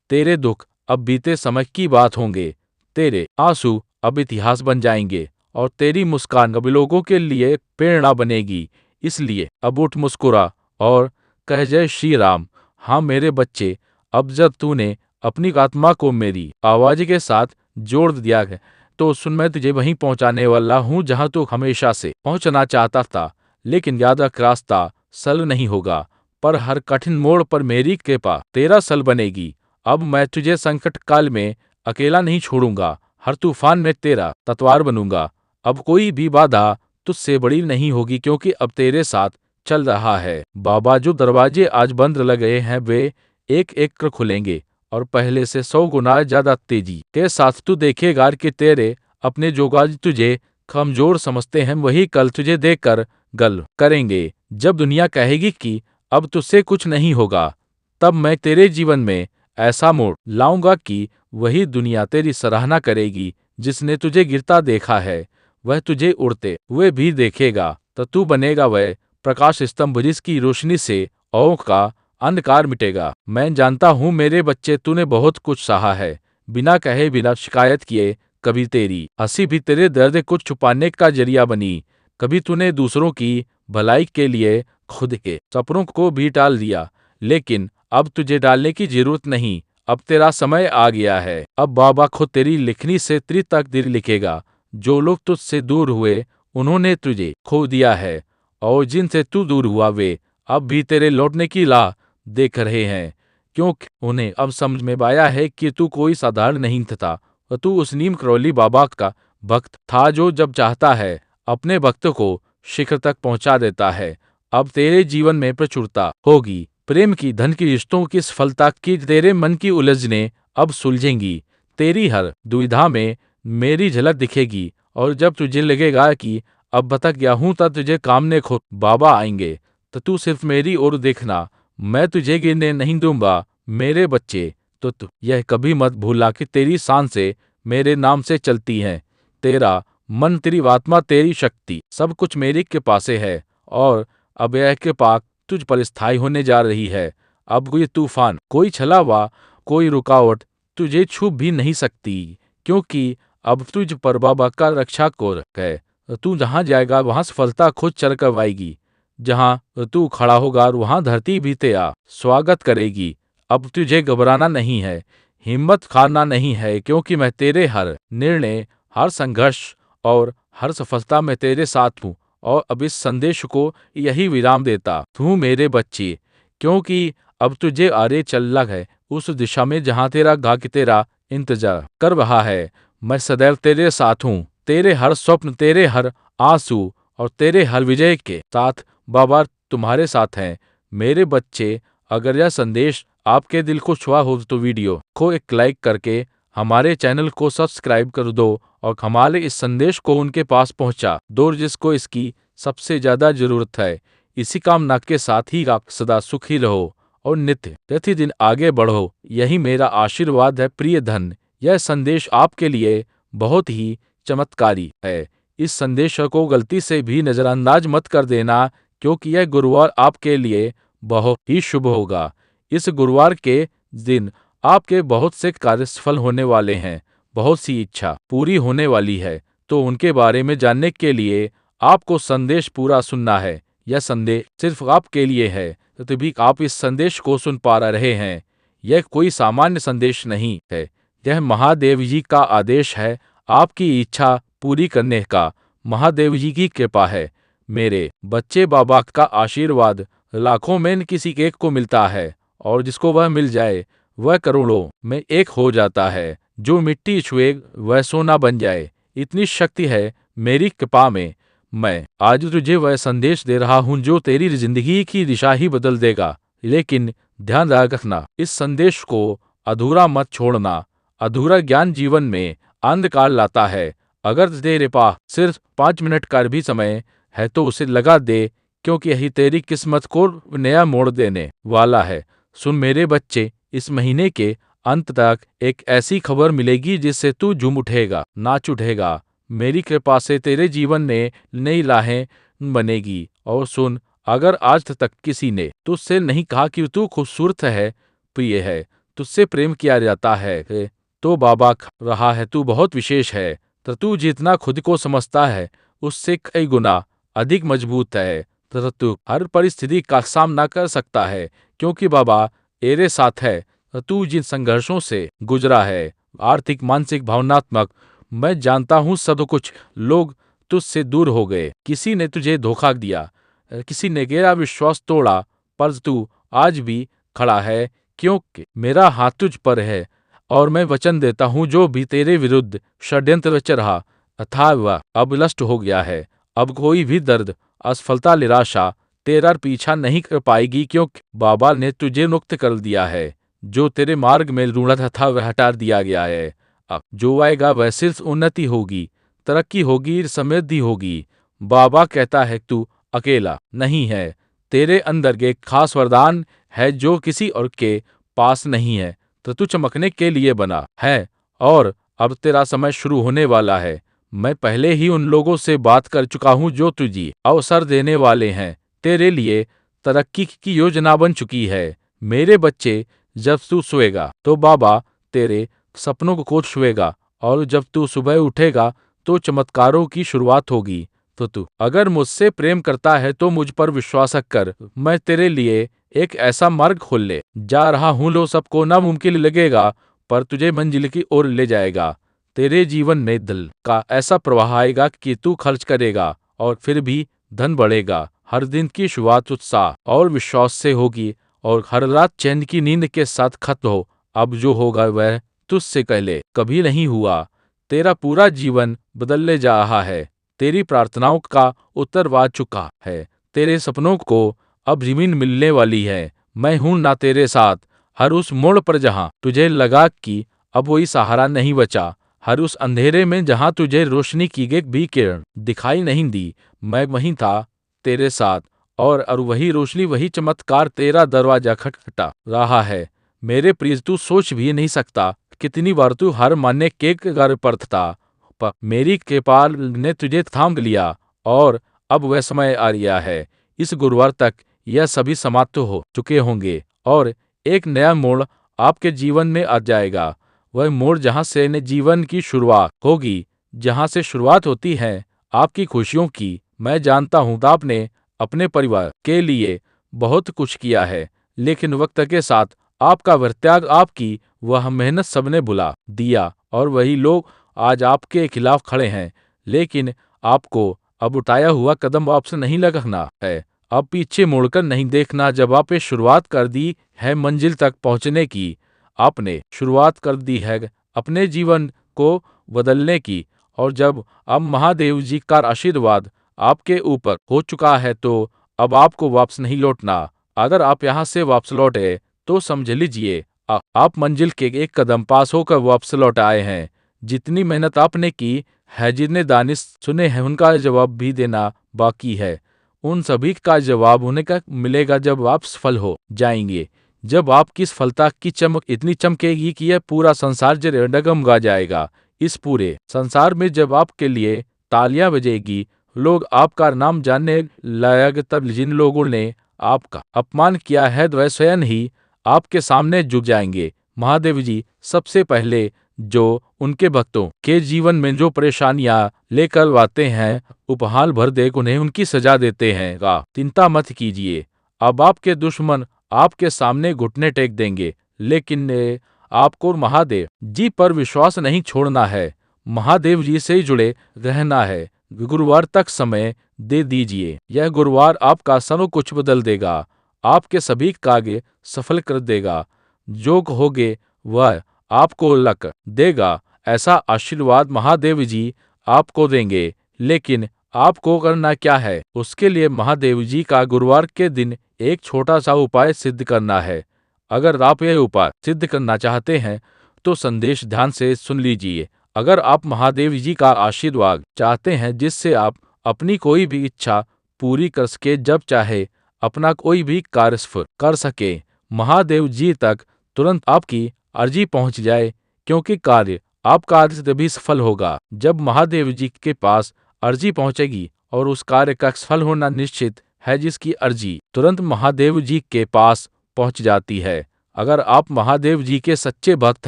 तेरे दुख अब बीते समय की बात होंगे, तेरे आंसू अब इतिहास बन जाएंगे, और तेरी मुस्कान अब लोगों के लिए प्रेरणा बनेगी। इसलिए अब उठ, मुस्कुरा और कह जय श्री राम। हाँ मेरे बच्चे, अब जब तूने अपनी आत्मा को मेरी आवाज के साथ जोड़ दिया है, तो सुन, मैं तुझे वहीं पहुंचाने वाला हूँ जहां तू हमेशा से पहुंचना चाहता था। लेकिन याद रख, रास्ता सरल नहीं होगा, पर हर कठिन मोड़ पर मेरी कृपा तेरा सल बनेगी। अब मैं तुझे संकट काल में अकेला नहीं छोड़ूंगा, हर तूफान में तेरा पतवार बनूंगा। अब कोई भी बाधा तुझसे बड़ी नहीं होगी, क्योंकि अब तेरे साथ चल रहा है बाबा। जो दरवाजे आज बंद लगे हैं वे एक एक कर खुलेंगे, और पहले से 100 गुना ज्यादा तेजी के साथ तू देखेगा कि तेरे अपने जो आज तुझे कमजोर समझते हैं वही कल तुझे देखकर गर्व करेंगे। जब दुनिया कहेगी कि अब तुझसे कुछ नहीं होगा, तब मैं तेरे जीवन में ऐसा मोड़ लाऊंगा कि वही दुनिया तेरी सराहना करेगी। जिसने तुझे गिरता देखा है, वह तुझे उड़ते हुए भी देखेगा, तो तू बनेगा वह प्रकाश स्तंभ जिसकी रोशनी से औं का अंधकार मिटेगा। मैं जानता हूँ मेरे बच्चे, तूने बहुत कुछ सहा है, बिना कहे बिना शिकायत किए। कभी तेरी हंसी भी तेरे दर्द को छुपाने का जरिया बनी, कभी तूने दूसरों की भलाई के लिए खुद के सपनों को भी टाल दिया। लेकिन अब तुझे डालने की जरूरत नहीं, अब तेरा समय आ गया है। अब बाबा खुद तेरी लिखनी से तेरी तकदीर लिखेगा। जो लोग तुझसे दूर हुए उन्होंने तुझे खो दिया है, और जिनसे तू दूर हुआ वे अब भी तेरे लौटने की राह देख रहे हैं, क्योंकि उन्हें अब समझ में आया है कि तू कोई साधारण नहीं था, और तू उस नीम करौली बाबा का भक्त था जो जब चाहता है अपने भक्त को शिखर तक पहुंचा देता है। अब तेरे जीवन में प्रचुरता होगी, प्रेम की, धन की, रिश्तों की, सफलता की। तेरे मन की उलझने अब सुलझेंगी, तेरी हर दुविधा में मेरी झलक दिखेगी। और जब तुझे लगेगा कि अब भटक गया हूं, तब तुझे कामने खुद बाबा आएंगे, तो तू सिर्फ मेरी ओर देखना, मैं तुझे गिरने नहीं दूंगा मेरे बच्चे। तो तू यह कभी मत भूलना कि तेरी सांसें मेरे नाम से चलती हैं, तेरा मन, तेरी आत्मा, तेरी शक्ति, सब कुछ मेरी कृपा से है। और अब यह कृपा तुझ पर स्थायी होने जा रही है। अब कोई तूफान, कोई छलावा, कोई रुकावट तुझे छू भी नहीं सकती, क्योंकि अब तुझ पर बाबा का रक्षा कोर है। तू जहां जाएगा वहां सफलता खुद चल कर आएगी, जहां तू खड़ा होगा वहां धरती भी तेरा स्वागत करेगी। अब तुझे घबराना नहीं है, हिम्मत हारना नहीं है, क्योंकि मैं तेरे हर निर्णय, हर संघर्ष और हर सफलता में तेरे साथ हूँ। और अब इस संदेश को यही विराम देता हूँ मेरे बच्चे, क्योंकि अब तुझे आगे चलना है, उस दिशा में जहाँ तेरा भाग्य तेरा इंतजार कर रहा है। मैं सदैव तेरे साथ हूँ, तेरे हर स्वप्न, तेरे हर आंसू और तेरे हर विजय के साथ बाबा तुम्हारे साथ हैं। मेरे बच्चे, अगर यह संदेश आपके दिल को छुआ हो तो वीडियो को एक लाइक करके हमारे चैनल को सब्सक्राइब कर दो और हमारे इस संदेश को उनके पास पहुंचा दो जिसको इसकी सबसे ज्यादा जरूरत है। इसी कामना के साथ ही आप सदा सुखी रहो और नित्य प्रतिदिन आगे बढ़ो, यही मेरा आशीर्वाद है। प्रिय धन, यह संदेश आपके लिए बहुत ही चमत्कारी है। इस संदेश को गलती से भी नजरअंदाज मत कर देना, क्योंकि यह गुरुवार आपके लिए बहुत ही शुभ होगा। इस गुरुवार के दिन आपके बहुत से कार्य सफल होने वाले हैं, बहुत सी इच्छा पूरी होने वाली है। तो उनके बारे में जानने के लिए आपको संदेश पूरा सुनना है। यह संदेश सिर्फ आपके लिए है, तभी आप इस संदेश को सुन पा रहे हैं। यह कोई सामान्य संदेश नहीं है, यह महादेव जी का आदेश है आपकी इच्छा पूरी करने का। महादेव जी की कृपा है। मेरे बच्चे, बाबा का आशीर्वाद लाखों में किसी एक को मिलता है, और जिसको वह मिल जाए वह करोड़ों में एक हो जाता है। जो मिट्टी छुए वह सोना बन जाए, इतनी शक्ति है मेरी कृपा में। मैं आज तुझे वह संदेश दे रहा हूँ जो तेरी जिंदगी की दिशा ही बदल देगा। लेकिन ध्यान रखना, इस संदेश को अधूरा मत छोड़ना। अधूरा ज्ञान जीवन में अंधकार लाता है। अगर तेरे पास सिर्फ 5 मिनट का भी समय है तो उसे लगा दे, क्योंकि यही तेरी किस्मत को नया मोड़ देने वाला है। सुन मेरे बच्चे, इस महीने के अंत तक एक ऐसी खबर मिलेगी जिससे तू झूम उठेगा, नाच उठेगा। मेरी कृपा से तेरे जीवन में नई राहें बनेगी। और सुन, अगर आज तक किसी ने तुझसे नहीं कहा कि तू खूबसूरत है, प्रिय है, तुझसे प्रेम किया जाता है, तो बाबा कह रहा है तू बहुत विशेष है। तो तू जितना खुद को समझता है उससे कई गुना अधिक मजबूत है। तो तू हर परिस्थिति का सामना कर सकता है, क्योंकि बाबा तेरे साथ है। तू जिन संघर्षों से गुजरा है, आर्थिक, मानसिक, भावनात्मक, मैं जानता हूँ सब कुछ लोग तुझसे दूर हो गए। किसी ने तुझे धोखा दिया, किसी ने तेरा विश्वास तोड़ा, पर तू आज भी खड़ा है, क्योंकि मेरा हाथ तुझ पर है। और मैं वचन देता हूँ, जो भी तेरे विरुद्ध षड्यंत्र रच रहा अथा वह अब नष्ट हो गया है। अब कोई भी दर्द, असफलता, निराशा तेरा पीछा नहीं कर पाएगी, क्योंकि बाबा ने तुझे मुक्त कर दिया है। जो तेरे मार्ग में रूढ़ा था वह हटा दिया गया है। अब जो आएगा वह सिर्फ उन्नति होगी, तरक्की होगी, समृद्धि होगी। बाबा कहता है तू अकेला नहीं है, तेरे अंदर एक खास वरदान है जो किसी और के पास नहीं है। तो तू चमकने के लिए बना है, और अब तेरा समय शुरू होने वाला है। मैं पहले ही उन लोगों से बात कर चुका हूँ जो तुझे अवसर देने वाले हैं। तेरे लिए तरक्की की योजना बन चुकी है। मेरे बच्चे, जब तू सोएगा तो बाबा तेरे सपनों को छुएगा, और जब तू सुबह उठेगा तो चमत्कारों की शुरुआत होगी। तो तू अगर मुझसे प्रेम करता है तो मुझ पर विश्वास कर। मैं तेरे लिए एक ऐसा मार्ग खोलने जा रहा हूँ जो सबको नामुमकिन लगेगा, पर तुझे मंजिल की ओर ले जाएगा। तेरे जीवन में दिल का ऐसा प्रवाह आएगा कि तू खर्च करेगा और फिर भी धन बढ़ेगा। हर दिन की शुरुआत उत्साह और विश्वास से होगी, और हर रात चैन की नींद के साथ खत्म हो। अब जो होगा वह तुझसे पहले कभी नहीं हुआ। तेरा पूरा जीवन बदलने जा रहा है। तेरी प्रार्थनाओं का उत्तर आ चुका है। तेरे सपनों को अब जमीन मिलने वाली है। मैं हूं ना तेरे साथ, हर उस मोड़ पर जहां तुझे लगा कि अब वही सहारा नहीं बचा, हर उस अंधेरे में जहां तुझे रोशनी की एक भी किरण दिखाई नहीं दी, मैं वहीं था तेरे साथ। और वही रोशनी, वही चमत्कार तेरा दरवाजा खटखटा रहा है। मेरे प्रिय, तू सोच भी नहीं सकता कितनी बार तू हार मानने के कगार पर था, पर मेरी कृपा ने तुझे थाम लिया, और अब वह समय आ गया है। इस गुरुवार तक यह सभी समाप्त हो चुके होंगे, और एक नया मोड़ आपके जीवन में आ जाएगा। वह मोड़ जहां से न जीवन की शुरुआत होगी, जहां से शुरुआत होती है आपकी खुशियों की। मैं जानता हूं आपने अपने परिवार के लिए बहुत कुछ किया है, लेकिन वक्त के साथ आपका वह त्याग, आपकी वह मेहनत सबने भुला दिया, और वही लोग आज आपके खिलाफ खड़े हैं। लेकिन आपको अब उठाया हुआ कदम आपसे नहीं लगाना है। अब पीछे मुड़कर नहीं देखना। जब आपने शुरुआत कर दी है मंजिल तक पहुंचने की, आपने शुरुआत कर दी है अपने जीवन को बदलने की, और जब अब महादेव जी का आशीर्वाद आपके ऊपर हो चुका है तो अब आपको वापस नहीं लौटना। अगर आप यहाँ से वापस लौटे तो समझ लीजिए आप मंजिल के एक कदम पास होकर वापस लौट आए हैं। जितनी मेहनत आपने की है, जितने दानिश सुने हैं, उनका जवाब भी देना बाकी है। उन सभी का जवाब उन्हें का मिलेगा जब आप सफल हो जाएंगे। जब आपकी सफलता की चमक इतनी चमकेगी कि यह पूरा संसार डगमगा जाएगा। इस पूरे संसार में जब आपके लिए तालियां बजेगी, लोग आपका नाम जानने लायक, तब जिन लोगों ने आपका अपमान किया है वह स्वयं ही आपके सामने झुक जाएंगे। महादेव जी सबसे पहले जो उनके भक्तों के जीवन में जो परेशानियां लेकर आते हैं, उपहार भर दे उन्हें उनकी सजा देते हैं। चिंता मत कीजिए, अब आपके दुश्मन आपके सामने घुटने टेक देंगे, लेकिन आपको महादेव जी पर विश्वास नहीं छोड़ना है। महादेव जी से जुड़े रहना है। गुरुवार तक समय दे दीजिए, यह गुरुवार आपका सब कुछ बदल देगा, आपके सभी कार्य सफल कर देगा। जो कहोगे वह आपको लक देगा। ऐसा आशीर्वाद महादेव जी आपको देंगे। लेकिन आपको करना क्या है? उसके लिए महादेव जी का गुरुवार के दिन एक छोटा सा उपाय सिद्ध करना है। अगर आप यह उपाय सिद्ध करना चाहते हैं तो संदेश ध्यान से सुन लीजिए। अगर आप महादेव जी का आशीर्वाद चाहते हैं जिससे आप अपनी कोई भी इच्छा पूरी कर सके, जब चाहे अपना कोई भी कार्य सफल कर सके, महादेव जी तक तुरंत आपकी अर्जी पहुंच जाए, क्योंकि कार्य आपका अर्ज तभी सफल होगा जब महादेव जी के पास अर्जी पहुंचेगी, और उस कार्य का सफल होना निश्चित है जिसकी अर्जी तुरंत महादेव जी के पास पहुंच जाती है। अगर आप महादेव जी के सच्चे भक्त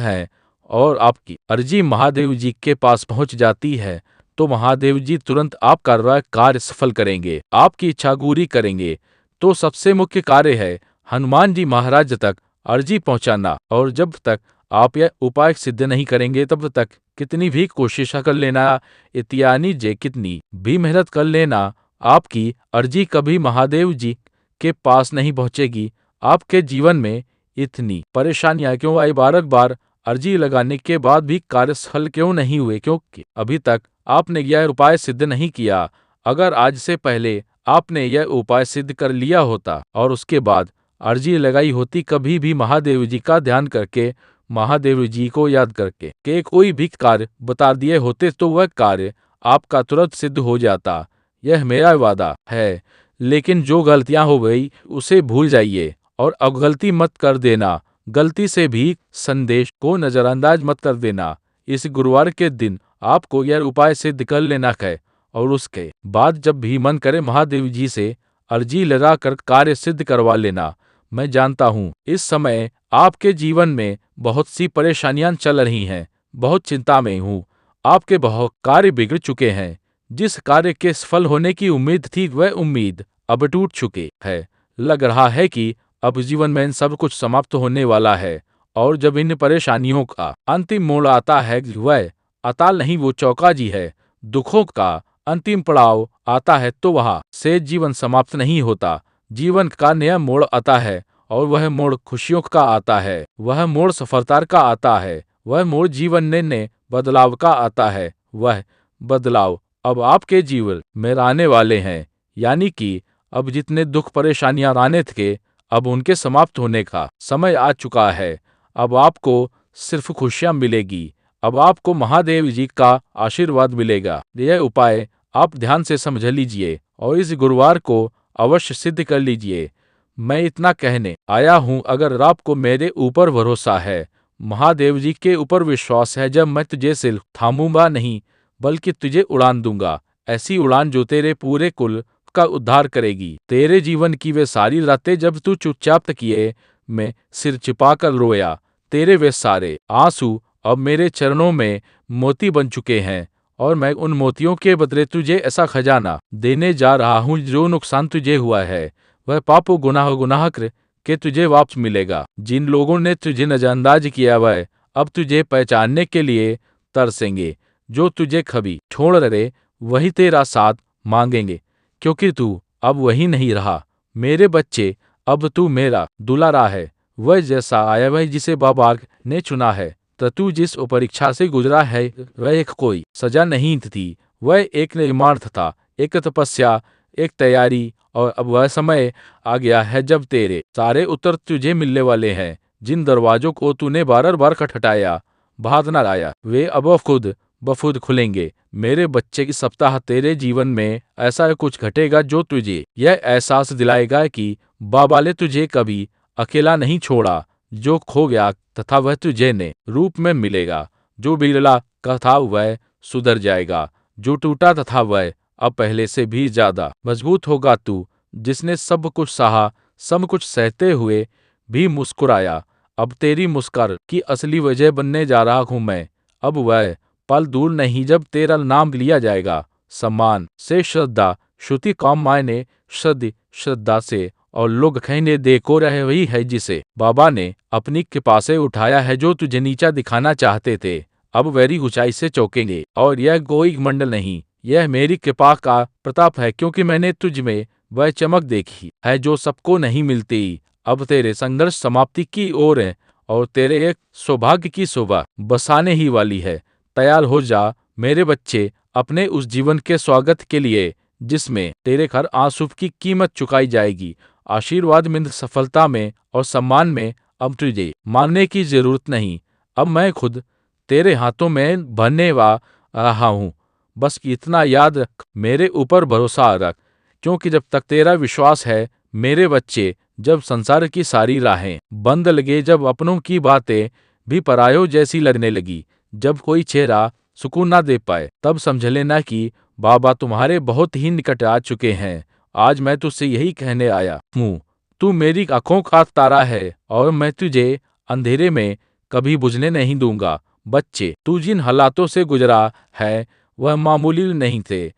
हैं और आपकी अर्जी महादेव जी के पास पहुंच जाती है, तो महादेव जी तुरंत आपका कार्य सफल करेंगे, आपकी इच्छा पूरी करेंगे। तो सबसे मुख्य कार्य है हनुमान जी महाराज तक अर्जी पहुंचाना, और जब तक आप यह उपाय सिद्ध नहीं करेंगे तब तक कितनी भी कोशिश कर लेना, इत्यादि जे कितनी भी मेहनत कर लेना, आपकी अर्जी कभी महादेव जी के पास नहीं पहुंचेगी। आपके जीवन में इतनी परेशानियां क्यों आई? बार अर्जी लगाने के बाद भी कार्य सफल क्यों नहीं हुए? क्योंकि अभी तक आपने यह उपाय सिद्ध नहीं किया। अगर आज से पहले आपने यह उपाय सिद्ध कर लिया होता और उसके बाद अर्जी लगाई होती, कभी भी महादेव जी का ध्यान करके, महादेव जी को याद करके कि कोई भी कार्य बता दिए होते, तो वह कार्य आपका तुरंत सिद्ध हो जाता। यह मेरा वादा है। लेकिन जो गलतियां हो गई उसे भूल जाइए और अब गलती मत कर देना। गलती से भी संदेश को नजरअंदाज मत कर देना। इस गुरुवार के दिन आपको यह उपाय सिद्ध कर लेना है, और उसके बाद जब भी मन करे महादेव जी से अर्जी लगाकर कार्य सिद्ध करवा लेना। मैं जानता हूँ इस समय आपके जीवन में बहुत सी परेशानियां चल रही हैं, बहुत चिंता में हूँ। आपके बहुत कार्य बिगड़ चुके हैं। जिस कार्य के सफल होने की उम्मीद थी वह उम्मीद अब टूट चुकी है। लग रहा है कि अब जीवन में सब कुछ समाप्त होने वाला है, और जब इन परेशानियों का अंतिम मोड़ आता है वह अताल नहीं, वो चौका जी है। दुखों का अंतिम पड़ाव आता है तो वहाँ से जीवन समाप्त नहीं होता। जीवन का नया मोड़ आता है, और वह मोड़ खुशियों का आता है, वह मोड़ सफलता का आता है, वह मोड़ जीवन ने बदलाव का आता है। वह बदलाव अब आपके जीवन में आने वाले हैं, यानी कि अब जितने दुख परेशानियां आने थे, अब उनके समाप्त होने का समय आ चुका है। अब आपको सिर्फ खुशियां मिलेगी। अब आपको महादेव जी का आशीर्वाद मिलेगा। यह उपाय आप ध्यान से समझ लीजिए और इस गुरुवार को अवश्य सिद्ध कर लीजिए। मैं इतना कहने आया हूँ, अगर आपको मेरे ऊपर भरोसा है, महादेव जी के ऊपर विश्वास है, जब मैं तुझे सिर्फ थामूंगा नहीं बल्कि तुझे उड़ान दूंगा, ऐसी उड़ान जो तेरे पूरे कुल का उद्धार करेगी। तेरे जीवन की वे सारी रातें जब तू चुपचाप तकिए में सिर छिपाकर रोया, तेरे वे सारे आंसू अब मेरे चरणों में मोती बन चुके हैं, और मैं उन मोतियों के बदले तुझे ऐसा खजाना देने जा रहा हूँ, जो नुकसान तुझे हुआ है वह पाप गुनाह के तुझे वापस मिलेगा। जिन लोगों ने तुझे नजरअंदाज किया वह अब तुझे पहचानने के लिए तरसेंगे। जो तुझे कभी छोड़ रहे वही तेरा साथ मांगेंगे, क्योंकि तू अब वही नहीं रहा। मेरे बच्चे, अब तू मेरा दुलारा है। वह जैसा आया वह जिसे बाबा ने चुना है। तो तू जिस परीक्षा से गुजरा है वह एक कोई सजा नहीं थी, वह एक निर्माण था, एक तपस्या, एक तैयारी। और अब वह समय आ गया है जब तेरे सारे उत्तर तुझे मिलने वाले हैं। जिन दरवाजों को तूने बार बार खटखटाया, बाहर न लाया, वे अब खुद बखुद खुलेंगे। मेरे बच्चे की सप्ताह तेरे जीवन में ऐसा कुछ घटेगा जो तुझे यह एहसास दिलाएगा कि बाबा ने तुझे कभी अकेला नहीं छोड़ा। जो खो गया तथा वह तुझे ने रूप में मिलेगा। जो बिगड़ा का था वह सुधर जाएगा। जो टूटा तथा वह अब पहले से भी ज्यादा मजबूत होगा। तू जिसने सब कुछ सहा, सब कुछ सहते हुए भी मुस्कुराया, अब तेरी मुस्कान की असली वजह बनने जा रहा हूं मैं। अब वह पल दूर नहीं जब तेरा नाम लिया जाएगा। सम्मान से श्रद्धा, श्रुति काम मायने श्रद्धा से, और लोग कहने देखो रहे वही है जिसे बाबा ने अपनी कृपा से उठाया है। जो तुझे नीचा दिखाना चाहते थे अब वेरी ऊंचाई से चौंकेंगे। और यह कोई मंडल नहीं, यह मेरी कृपा का प्रताप है, क्योंकि मैंने तुझ में वह चमक देखी है जो सबको नहीं मिलती। अब तेरे संघर्ष समाप्ति की ओर है और तेरे एक सौभाग्य की शोभा बसाने ही वाली है। तैयार हो जा मेरे बच्चे अपने उस जीवन के स्वागत के लिए जिसमें तेरे हर आंसू की कीमत चुकाई जाएगी। आशीर्वाद में, सफलता में और सम्मान में अब तुझे मानने की जरूरत नहीं। अब मैं खुद तेरे हाथों में भरने वा रहा हूँ। बस इतना याद रख, मेरे ऊपर भरोसा रख, क्योंकि जब तक तेरा विश्वास है मेरे बच्चे, जब संसार की सारी राहें बंद लगे, जब अपनों की बातें भी परायों जैसी लगने लगी, जब कोई चेहरा सुकून ना दे पाए, तब समझ लेना कि बाबा तुम्हारे बहुत ही निकट आ चुके हैं। आज मैं तुझसे यही कहने आया हूँ, तू मेरी आंखों का तारा है और मैं तुझे अंधेरे में कभी बुझने नहीं दूंगा। बच्चे, तू जिन हालातों से गुजरा है वह मामूली नहीं थे।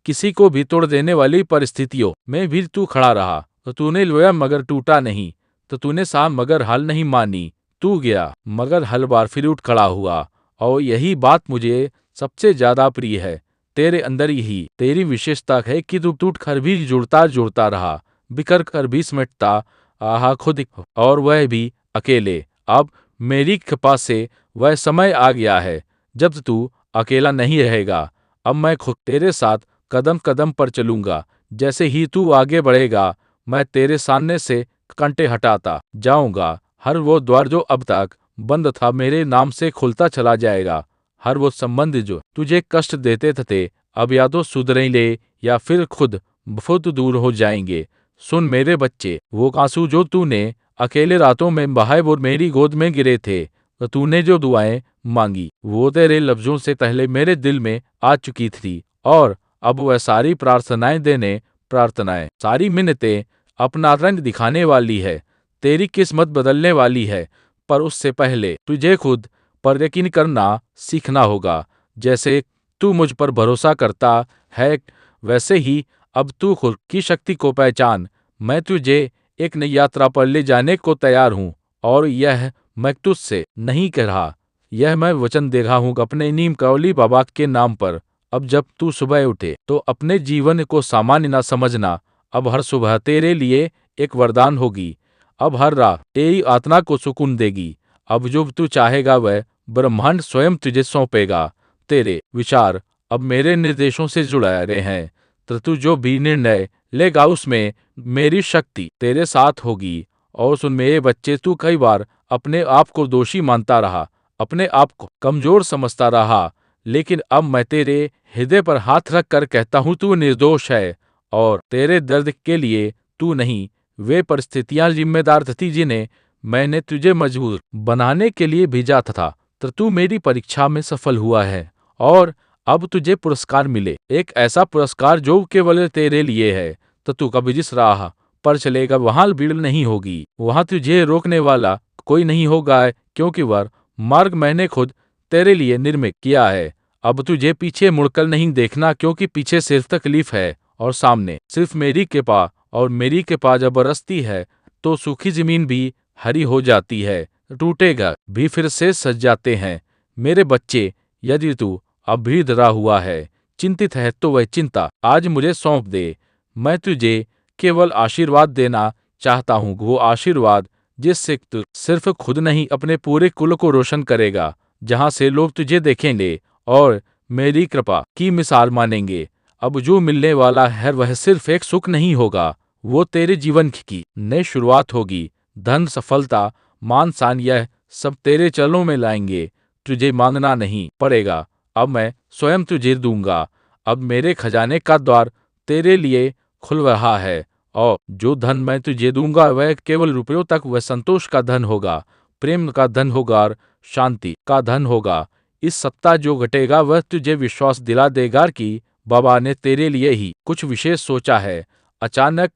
किसी को भी तोड़ देने वाली परिस्थितियों में भी तू खड़ा रहा। तो तूने लोया मगर टूटा नहीं, तो तूने सा मगर हाल नहीं मानी। तू गया मगर हर बार फिर उठ खड़ा हुआ। और यही बात मुझे सबसे ज्यादा प्रिय है। तेरे अंदर यही तेरी विशेषता है कि तू टूट कर भी जुड़ता जुड़ता रहा, बिखर कर भी सिमटता आहा खुद, और वह भी अकेले। अब मेरी कृपा से वह समय आ गया है जब तू अकेला नहीं रहेगा। अब मैं खुद तेरे साथ कदम कदम पर चलूंगा। जैसे ही तू आगे बढ़ेगा मैं तेरे सामने से कांटे हटाता जाऊंगा। हर वो द्वार जो अब तक बंद था मेरे नाम से खुलता चला जाएगा। हर वो संबंध जो तुझे कष्ट देते थे अब या तो सुधरेंगे या फिर खुद बहुत दूर हो जाएंगे। सुन मेरे बच्चे, वो आंसू जो तूने अकेले रातों में बहाए वो मेरी गोद में गिरे थे, तो तूने जो दुआएं मांगी वो तेरे लफ्जों से पहले मेरे दिल में आ चुकी थी। और अब वह सारी प्रार्थनाएं, सारी मिन्नतें अपना रंग दिखाने वाली है। तेरी किस्मत बदलने वाली है, पर उससे पहले तुझे खुद पर यकीन करना सीखना होगा। जैसे तू मुझ पर भरोसा करता है वैसे ही अब तू खुद की शक्ति को पहचान। मैं तुझे एक नई यात्रा पर ले जाने को तैयार हूँ, और यह मैं तुझसे नहीं कह रहा, यह मैं वचन दे रहा हूँ अपने नीम करोली बाबा के नाम पर। अब जब तू सुबह उठे तो अपने जीवन को सामान्य ना समझना। अब हर सुबह तेरे लिए एक वरदान होगी। अब हर रात तेरी आत्मा को सुकून देगी। अब जो तू चाहेगा वह ब्रह्मांड स्वयं तुझे सौंपेगा। तेरे विचार अब मेरे निर्देशों से जुड़ा रहे हैं, तो तू जो भी निर्णय लेगा उसमें मेरी शक्ति तेरे साथ होगी। और सुन मेरे बच्चे, तू कई बार अपने आप को दोषी मानता रहा, अपने आप को कमजोर समझता रहा, लेकिन अब मैं तेरे हृदय पर हाथ रख कर कहता हूँ तू निर्दोष है। और तेरे दर्द के लिए तू नहीं, वे परिस्थितियां जिम्मेदार थी जिन्हें मैंने तुझे मजबूर बनाने के लिए भेजा था। तो तू मेरी परीक्षा में सफल हुआ है और अब तुझे पुरस्कार मिले, एक ऐसा पुरस्कार जो केवल तेरे लिए है। तो तू कभी जिस राह पर चलेगा वहां भीड़ नहीं होगी, वहां तुझे रोकने वाला कोई नहीं होगा, क्योंकि वह मार्ग मैंने खुद तेरे लिए निर्मित किया है। अब तुझे पीछे मुड़कर नहीं देखना, क्योंकि पीछे सिर्फ तकलीफ है और सामने सिर्फ मेरी कृपा। और मेरी कृपा जब बरसती है तो सूखी जमीन भी हरी हो जाती है, टूटेगा भी फिर से सज जाते हैं। मेरे बच्चे, यदि तू अब भी डरा हुआ है, चिंतित है, तो वह चिंता आज मुझे सौंप दे। मैं तुझे केवल आशीर्वाद देना चाहता हूँ, वो आशीर्वाद जिससे तू सिर्फ खुद नहीं अपने पूरे कुल को रोशन करेगा, जहां से लोग तुझे देखेंगे और मेरी कृपा की मिसाल मानेंगे। अब जो मिलने वाला है वह सिर्फ एक सुख नहीं होगा, वो तेरे जीवन की नई शुरुआत होगी। धन, सफलता, मान सम्मान यह सब तेरे चरणों में लाएंगे, तुझे मांगना नहीं पड़ेगा। अब मैं स्वयं तुझे दूंगा। अब मेरे खजाने का द्वार तेरे लिए खुल रहा है, और जो धन मैं तुझे दूंगा वह केवल रुपयों तक व संतोष का धन होगा, प्रेम का धन होगा और शांति का धन होगा। इस सप्ताह जो घटेगा वह तुझे विश्वास दिला देगा कि बाबा ने तेरे लिए ही कुछ विशेष सोचा है। अचानक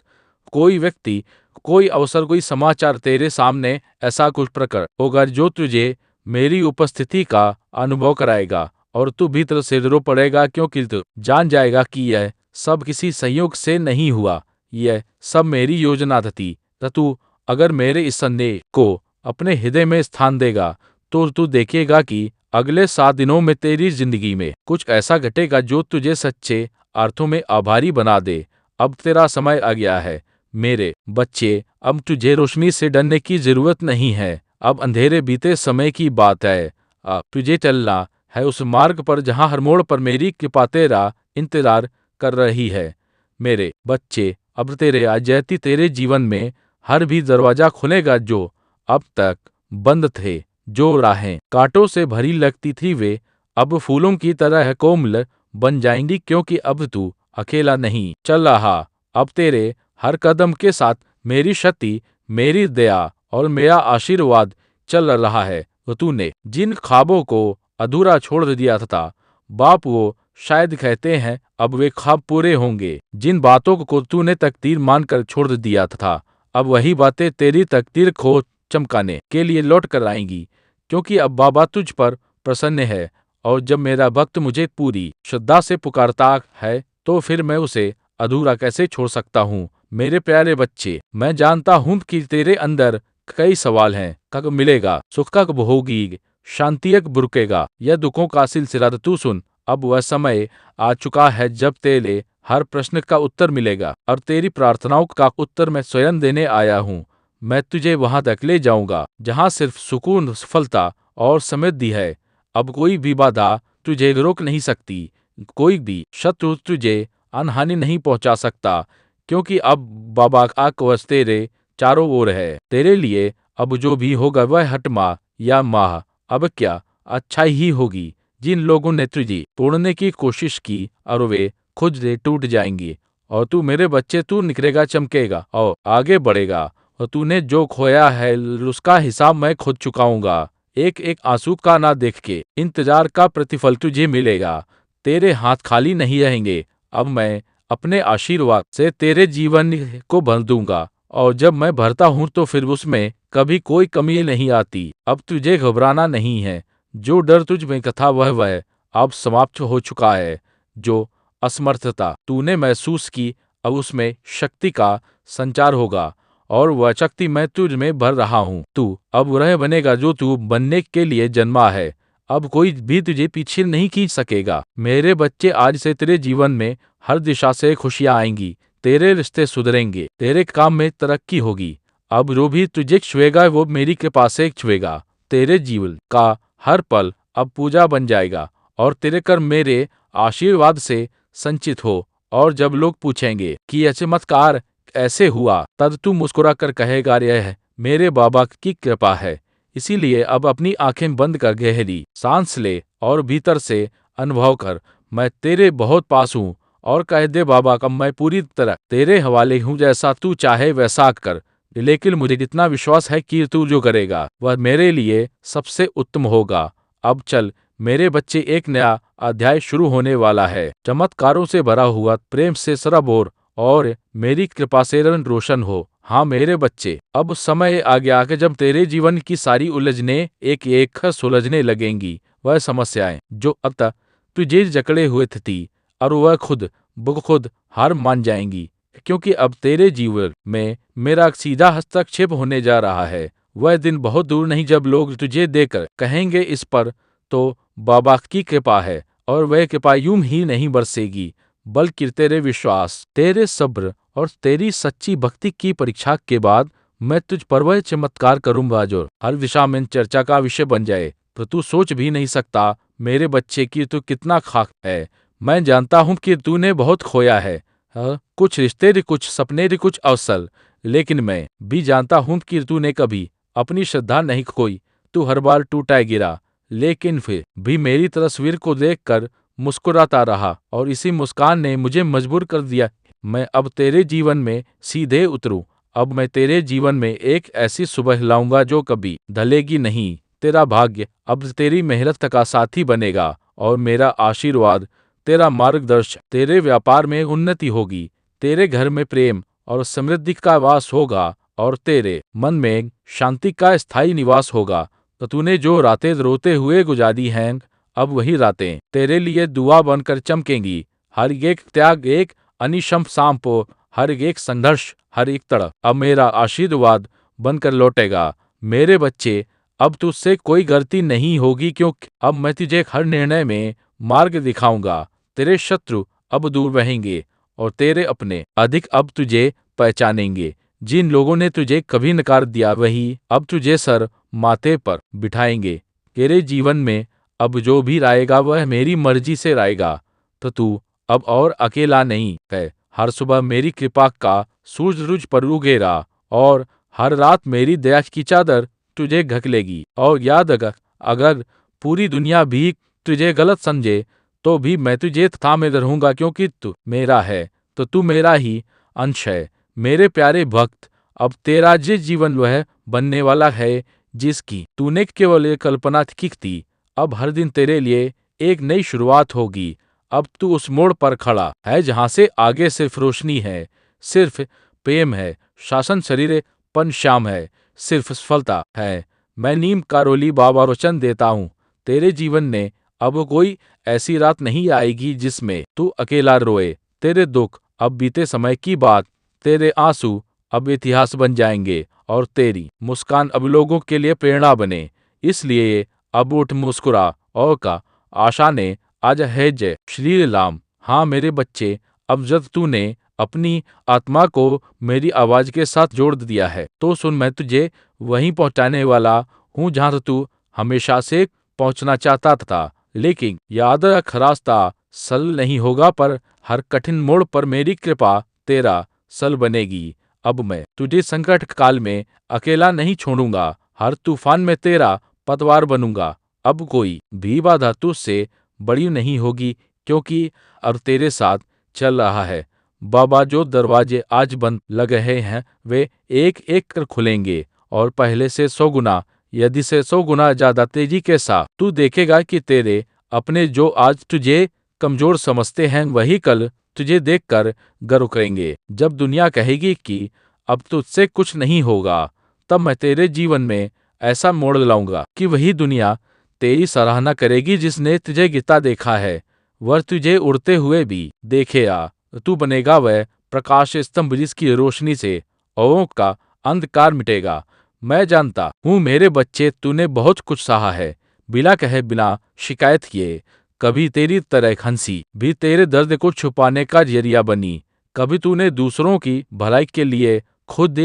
कोई व्यक्ति, कोई अवसर, कोई समाचार तेरे सामने ऐसा कुछ प्रकट होगा जो तुझे मेरी उपस्थिति का अनुभव कराएगा, और तू भीतर से रो पड़ेगा, क्योंकि तू जान जाएगा कि यह सब किसी संयोग से नहीं हुआ, यह सब मेरी योजना थी। तू अगर मेरे इस संदेश को अपने हृदय में स्थान देगा तो तू देखेगा कि अगले 7 दिनों में तेरी जिंदगी में कुछ ऐसा घटेगा जो तुझे सच्चे अर्थों में आभारी बना दे। अब तेरा समय आ गया है मेरे बच्चे। अब तुझे रोशनी से डरने की जरूरत नहीं है। अब अंधेरे बीते समय की बात है। अब तुझे चलना है उस मार्ग पर जहां हर मोड़ पर मेरी कृपा तेरा इंतजार कर रही है। मेरे बच्चे, अब तेरे आ जाती तेरे जीवन में हर भी दरवाजा खुलेगा जो अब तक बंद थे। जो राहें कांटों से भरी लगती थी वे अब फूलों की तरह कोमल बन जाएंगी, क्योंकि अब तू अकेला नहीं चल रहा। अब तेरे हर कदम के साथ मेरी शक्ति, मेरी दया और मेरा आशीर्वाद चल रहा है। तो तूने जिन ख्वाबों को अधूरा छोड़ दिया था बाप, वो शायद कहते हैं अब वे ख्वाब पूरे होंगे। जिन बातों को तूने तकदीर मानकर छोड़ दिया था, अब वही बातें तेरी तकदीर को चमकाने के लिए लौट कर आएंगी, क्योंकि अब बाबा तुझ पर प्रसन्न है। और जब मेरा भक्त मुझे पूरी श्रद्धा से पुकारता है तो फिर मैं उसे अधूरा कैसे छोड़ सकता हूँ। मेरे प्यारे बच्चे, मैं जानता हूँ कि तेरे अंदर कई सवाल हैं। कब मिलेगा सुख, कब होगी शांति, कब रुकेगा यह दुखों का सिलसिला। तू सुन, अब वह समय आ चुका है जब तेरे हर प्रश्न का उत्तर मिलेगा, और तेरी प्रार्थनाओं का उत्तर मैं स्वयं देने आया हूँ। मैं तुझे वहां तक ले जाऊंगा जहां सिर्फ सुकून, सफलता और समृद्धि है। अब कोई भी बाधा तुझे रोक नहीं सकती, कोई भी शत्रु तुझे अनहानि नहीं पहुंचा सकता, क्योंकि अब बाबा का कवच तेरे चारों ओर है। तेरे लिए अब जो भी होगा वह हटमा या माह अब क्या अच्छाई ही होगी। जिन लोगों ने तुझे तोड़ने की कोशिश की और वे खुद से टूट जाएंगे, और तू मेरे बच्चे, तू निखरेगा, चमकेगा और आगे बढ़ेगा। और तूने जो खोया है उसका हिसाब मैं खुद चुकाऊंगा। एक एक आंसू का ना देख के इंतजार का प्रतिफल तुझे मिलेगा। तेरे हाथ खाली नहीं रहेंगे। अब मैं अपने आशीर्वाद से तेरे जीवन को भर दूंगा, और जब मैं भरता हूं तो फिर उसमें कभी कोई कमी नहीं आती। अब तुझे घबराना नहीं है। जो डर तुझ में था वह अब समाप्त हो चुका है। जो असमर्थता तूने महसूस की अब उसमें शक्ति का संचार होगा, और वह शक्ति मैं तुझ में भर रहा हूँ। तू अब वह बनेगा जो तू बनने के लिए जन्मा है। अब कोई भी तुझे पीछे नहीं खींच सकेगा। मेरे बच्चे, आज से तेरे जीवन में हर दिशा से खुशियां आएंगी, तेरे रिश्ते सुधरेंगे, तेरे काम में तरक्की होगी। अब जो भी तुझे छुएगा वो मेरी कृपा से छुएगा। तेरे जीवन का हर पल अब पूजा बन जाएगा, और तेरे कर्म मेरे आशीर्वाद से संचित हो। और जब लोग पूछेंगे कि यह चमत्कार ऐसे हुआ, तब तू मुस्कुरा कर कहेगा, यह मेरे बाबा की कृपा है। इसीलिए अब अपनी आंखें बंद कर गहरी सांस ले और भीतर से अनुभव कर, मैं तेरे बहुत पास हूँ। और कह दे, बाबा का मैं पूरी तरह तेरे हवाले हूँ, जैसा तू चाहे वैसा कर। लेकिन मुझे इतना विश्वास है कि तू जो करेगा वह मेरे लिए सबसे उत्तम होगा। अब चल मेरे बच्चे, एक नया अध्याय शुरू होने वाला है। चमत्कारों से भरा हुआ, प्रेम से सराबोर, और मेरी कृपा से रंग रोशन हो। हाँ मेरे बच्चे, अब समय आ गया कि जब तेरे जीवन की सारी उलझने एक एक सुलझने लगेंगी। वह समस्याएं जो अब तक तुझे जकड़े हुए थी, और वह खुद ब खुद हार मान जाएंगी, क्योंकि अब तेरे जीवन में मेरा सीधा हस्तक्षेप होने जा रहा है। वह दिन बहुत दूर नहीं जब लोग तुझे देखकर कहेंगे, इस पर तो बाबा की कृपा है। और वह कृपा यूं ही नहीं बरसेगी, बल्कि तेरे विश्वास, तेरे सब्र और तेरी सच्ची भक्ति की परीक्षा के बाद मैं तुझ पर वह चमत्कार करूंगा जो हर दिशा में चर्चा का विषय बन जाए, पर तू सोच भी नहीं सकता मेरे बच्चे की तू कितना खाक है। मैं जानता हूं कि तूने बहुत खोया है, हाँ, कुछ रिश्ते रे, कुछ सपने रे, कुछ अवसर, लेकिन मैं भी जानता हूं कि तूने कभी अपनी श्रद्धा नहीं खोई। तू हर बार टूटा गिरा, लेकिन फिर भी मेरी तस्वीर को देखकर मुस्कुराता रहा, और इसी मुस्कान ने मुझे मजबूर कर दिया। मैं अब तेरे जीवन में सीधे उतरूं। अब मैं तेरे जीवन में एक ऐसी सुबह लाऊंगा जो कभी ढलेगी नहीं। तेरा भाग्य अब तेरी मेहनत का साथी बनेगा, और मेरा आशीर्वाद तेरा मार्गदर्शक। तेरे व्यापार में उन्नति होगी, तेरे घर में प्रेम और समृद्धि का वास होगा, और तेरे मन में शांति का स्थायी निवास होगा। तो तूने जो रातें रोते हुए गुजारी हैं, अब वही रातें तेरे लिए दुआ बनकर चमकेंगी। हर एक त्याग एक अनिशम सांपो, हर एक संघर्ष, हर एक तड़प अब मेरा आशीर्वाद बनकर लौटेगा। मेरे बच्चे, अब तुझसे कोई गलती नहीं होगी, क्योंकि अब मैं तुझे हर निर्णय में मार्ग दिखाऊंगा। तेरे शत्रु अब दूर रहेंगे, और तेरे अपने अधिक अब तुझे पहचानेंगे। जिन लोगों ने तुझे कभी नकार दिया, वही अब तुझे सर माथे पर बिठाएंगे। तेरे जीवन में अब जो भी आएगा वह मेरी मर्जी से आएगा। तो तू अब और अकेला नहीं है। हर सुबह मेरी कृपा का सूरज तुझ पर उगेगा, और हर रात मेरी दया की चादर तुझे ढक लेगी। और याद रख, अगर पूरी दुनिया भी तुझे गलत समझे, तो भी मैं तुझे थामे रहूंगा, क्योंकि तू मेरा है, तो तू मेरा ही अंश है। मेरे प्यारे भक्त, अब तेरा जिस जीवन वह बनने वाला है जिसकी तूने केवल एक कल्पना की थी, अब हर दिन तेरे लिए एक नई शुरुआत होगी। अब तू उस मोड़ पर खड़ा है जहां से आगे सिर्फ रोशनी है, सिर्फ प्रेम है, शासन शरीर पन श्याम है, सिर्फ सफलता है। मैं नीम कारोली बाबा वचन देता हूँ, तेरे जीवन में अब कोई ऐसी रात नहीं आएगी जिसमें तू अकेला रोए। तेरे दुख अब बीते समय की बात, तेरे आंसू अब इतिहास बन जाएंगे, और तेरी मुस्कान अब लोगों के लिए प्रेरणा बने। इसलिए अब उठ, मुस्कुरा, और का आशा ने आज है जय श्री राम। हाँ मेरे बच्चे, अब जब तूने अपनी आत्मा को मेरी आवाज के साथ जोड़ दिया है, तो सुन, मैं तुझे वहीं पहुंचाने वाला हूँ जहां तू हमेशा से पहुंचना चाहता था। लेकिन याद रख, रास्ता सरल नहीं होगा, पर हर कठिन मोड़ पर मेरी कृपा तेरा सल बनेगी। अब मैं तुझे संकट काल में अकेला नहीं छोड़ूंगा, हर तूफान में तेरा पतवार बनूंगा। अब कोई भी बाधा तुझसे बड़ी नहीं होगी, क्योंकि अब तेरे साथ चल रहा है। बाबा, जो दरवाजे आज बंद लग रहे हैं वे एक एक कर खुलेंगे, और पहले से 100 गुना, यदि से 100 गुना ज्यादा तेजी के साथ तू देखेगा कि तेरे अपने जो आज तुझे कमजोर समझते हैं वही कल तुझे देखकर गर्व करेंगे। जब दुनिया कहेगी कि अब तुझसे कुछ नहीं होगा, तब मैं तेरे जीवन में ऐसा मोड़ लाऊंगा कि वही दुनिया तेरी सराहना करेगी। जिसने तुझे गिरता देखा है वह तुझे उड़ते हुए भी देखेगा। तू बनेगा वह प्रकाश स्तंभ जिसकी रोशनी से औरों का अंधकार मिटेगा। मैं जानता हूँ मेरे बच्चे, तूने बहुत कुछ सहा है, बिना कहे, बिना शिकायत किए। कभी तेरी तरह हंसी भी तेरे दर्द को छुपाने का जरिया बनी। कभी तूने दूसरों की भलाई के लिए खुद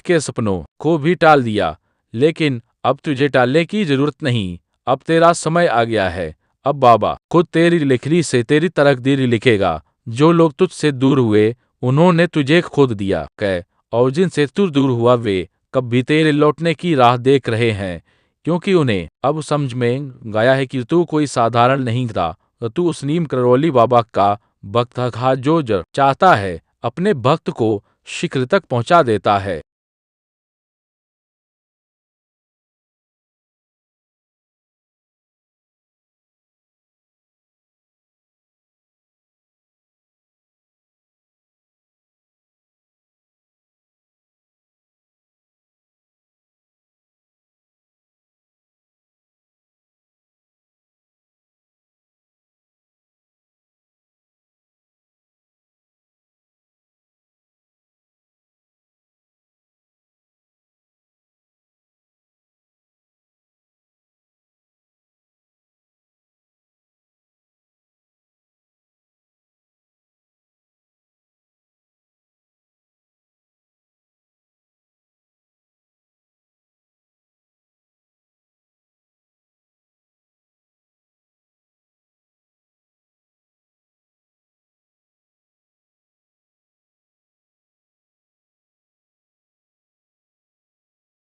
के सपनों को भी टाल दिया, लेकिन अब तुझे टालने की जरूरत नहीं। अब तेरा समय आ गया है। अब बाबा खुद तेरी लिखनी से तेरी तकदीर लिखेगा। जो लोग तुझसे दूर हुए उन्होंने तुझे खोद दिया कह, और जिनसे तू दूर हुआ वे कब भी तेरे लौटने की राह देख रहे हैं, क्योंकि उन्हें अब समझ में गया है कि तू कोई साधारण नहीं था। तू उस नीम करौली बाबा का भक्त था जो चाहता है अपने भक्त को शिखर तक पहुंचा देता है।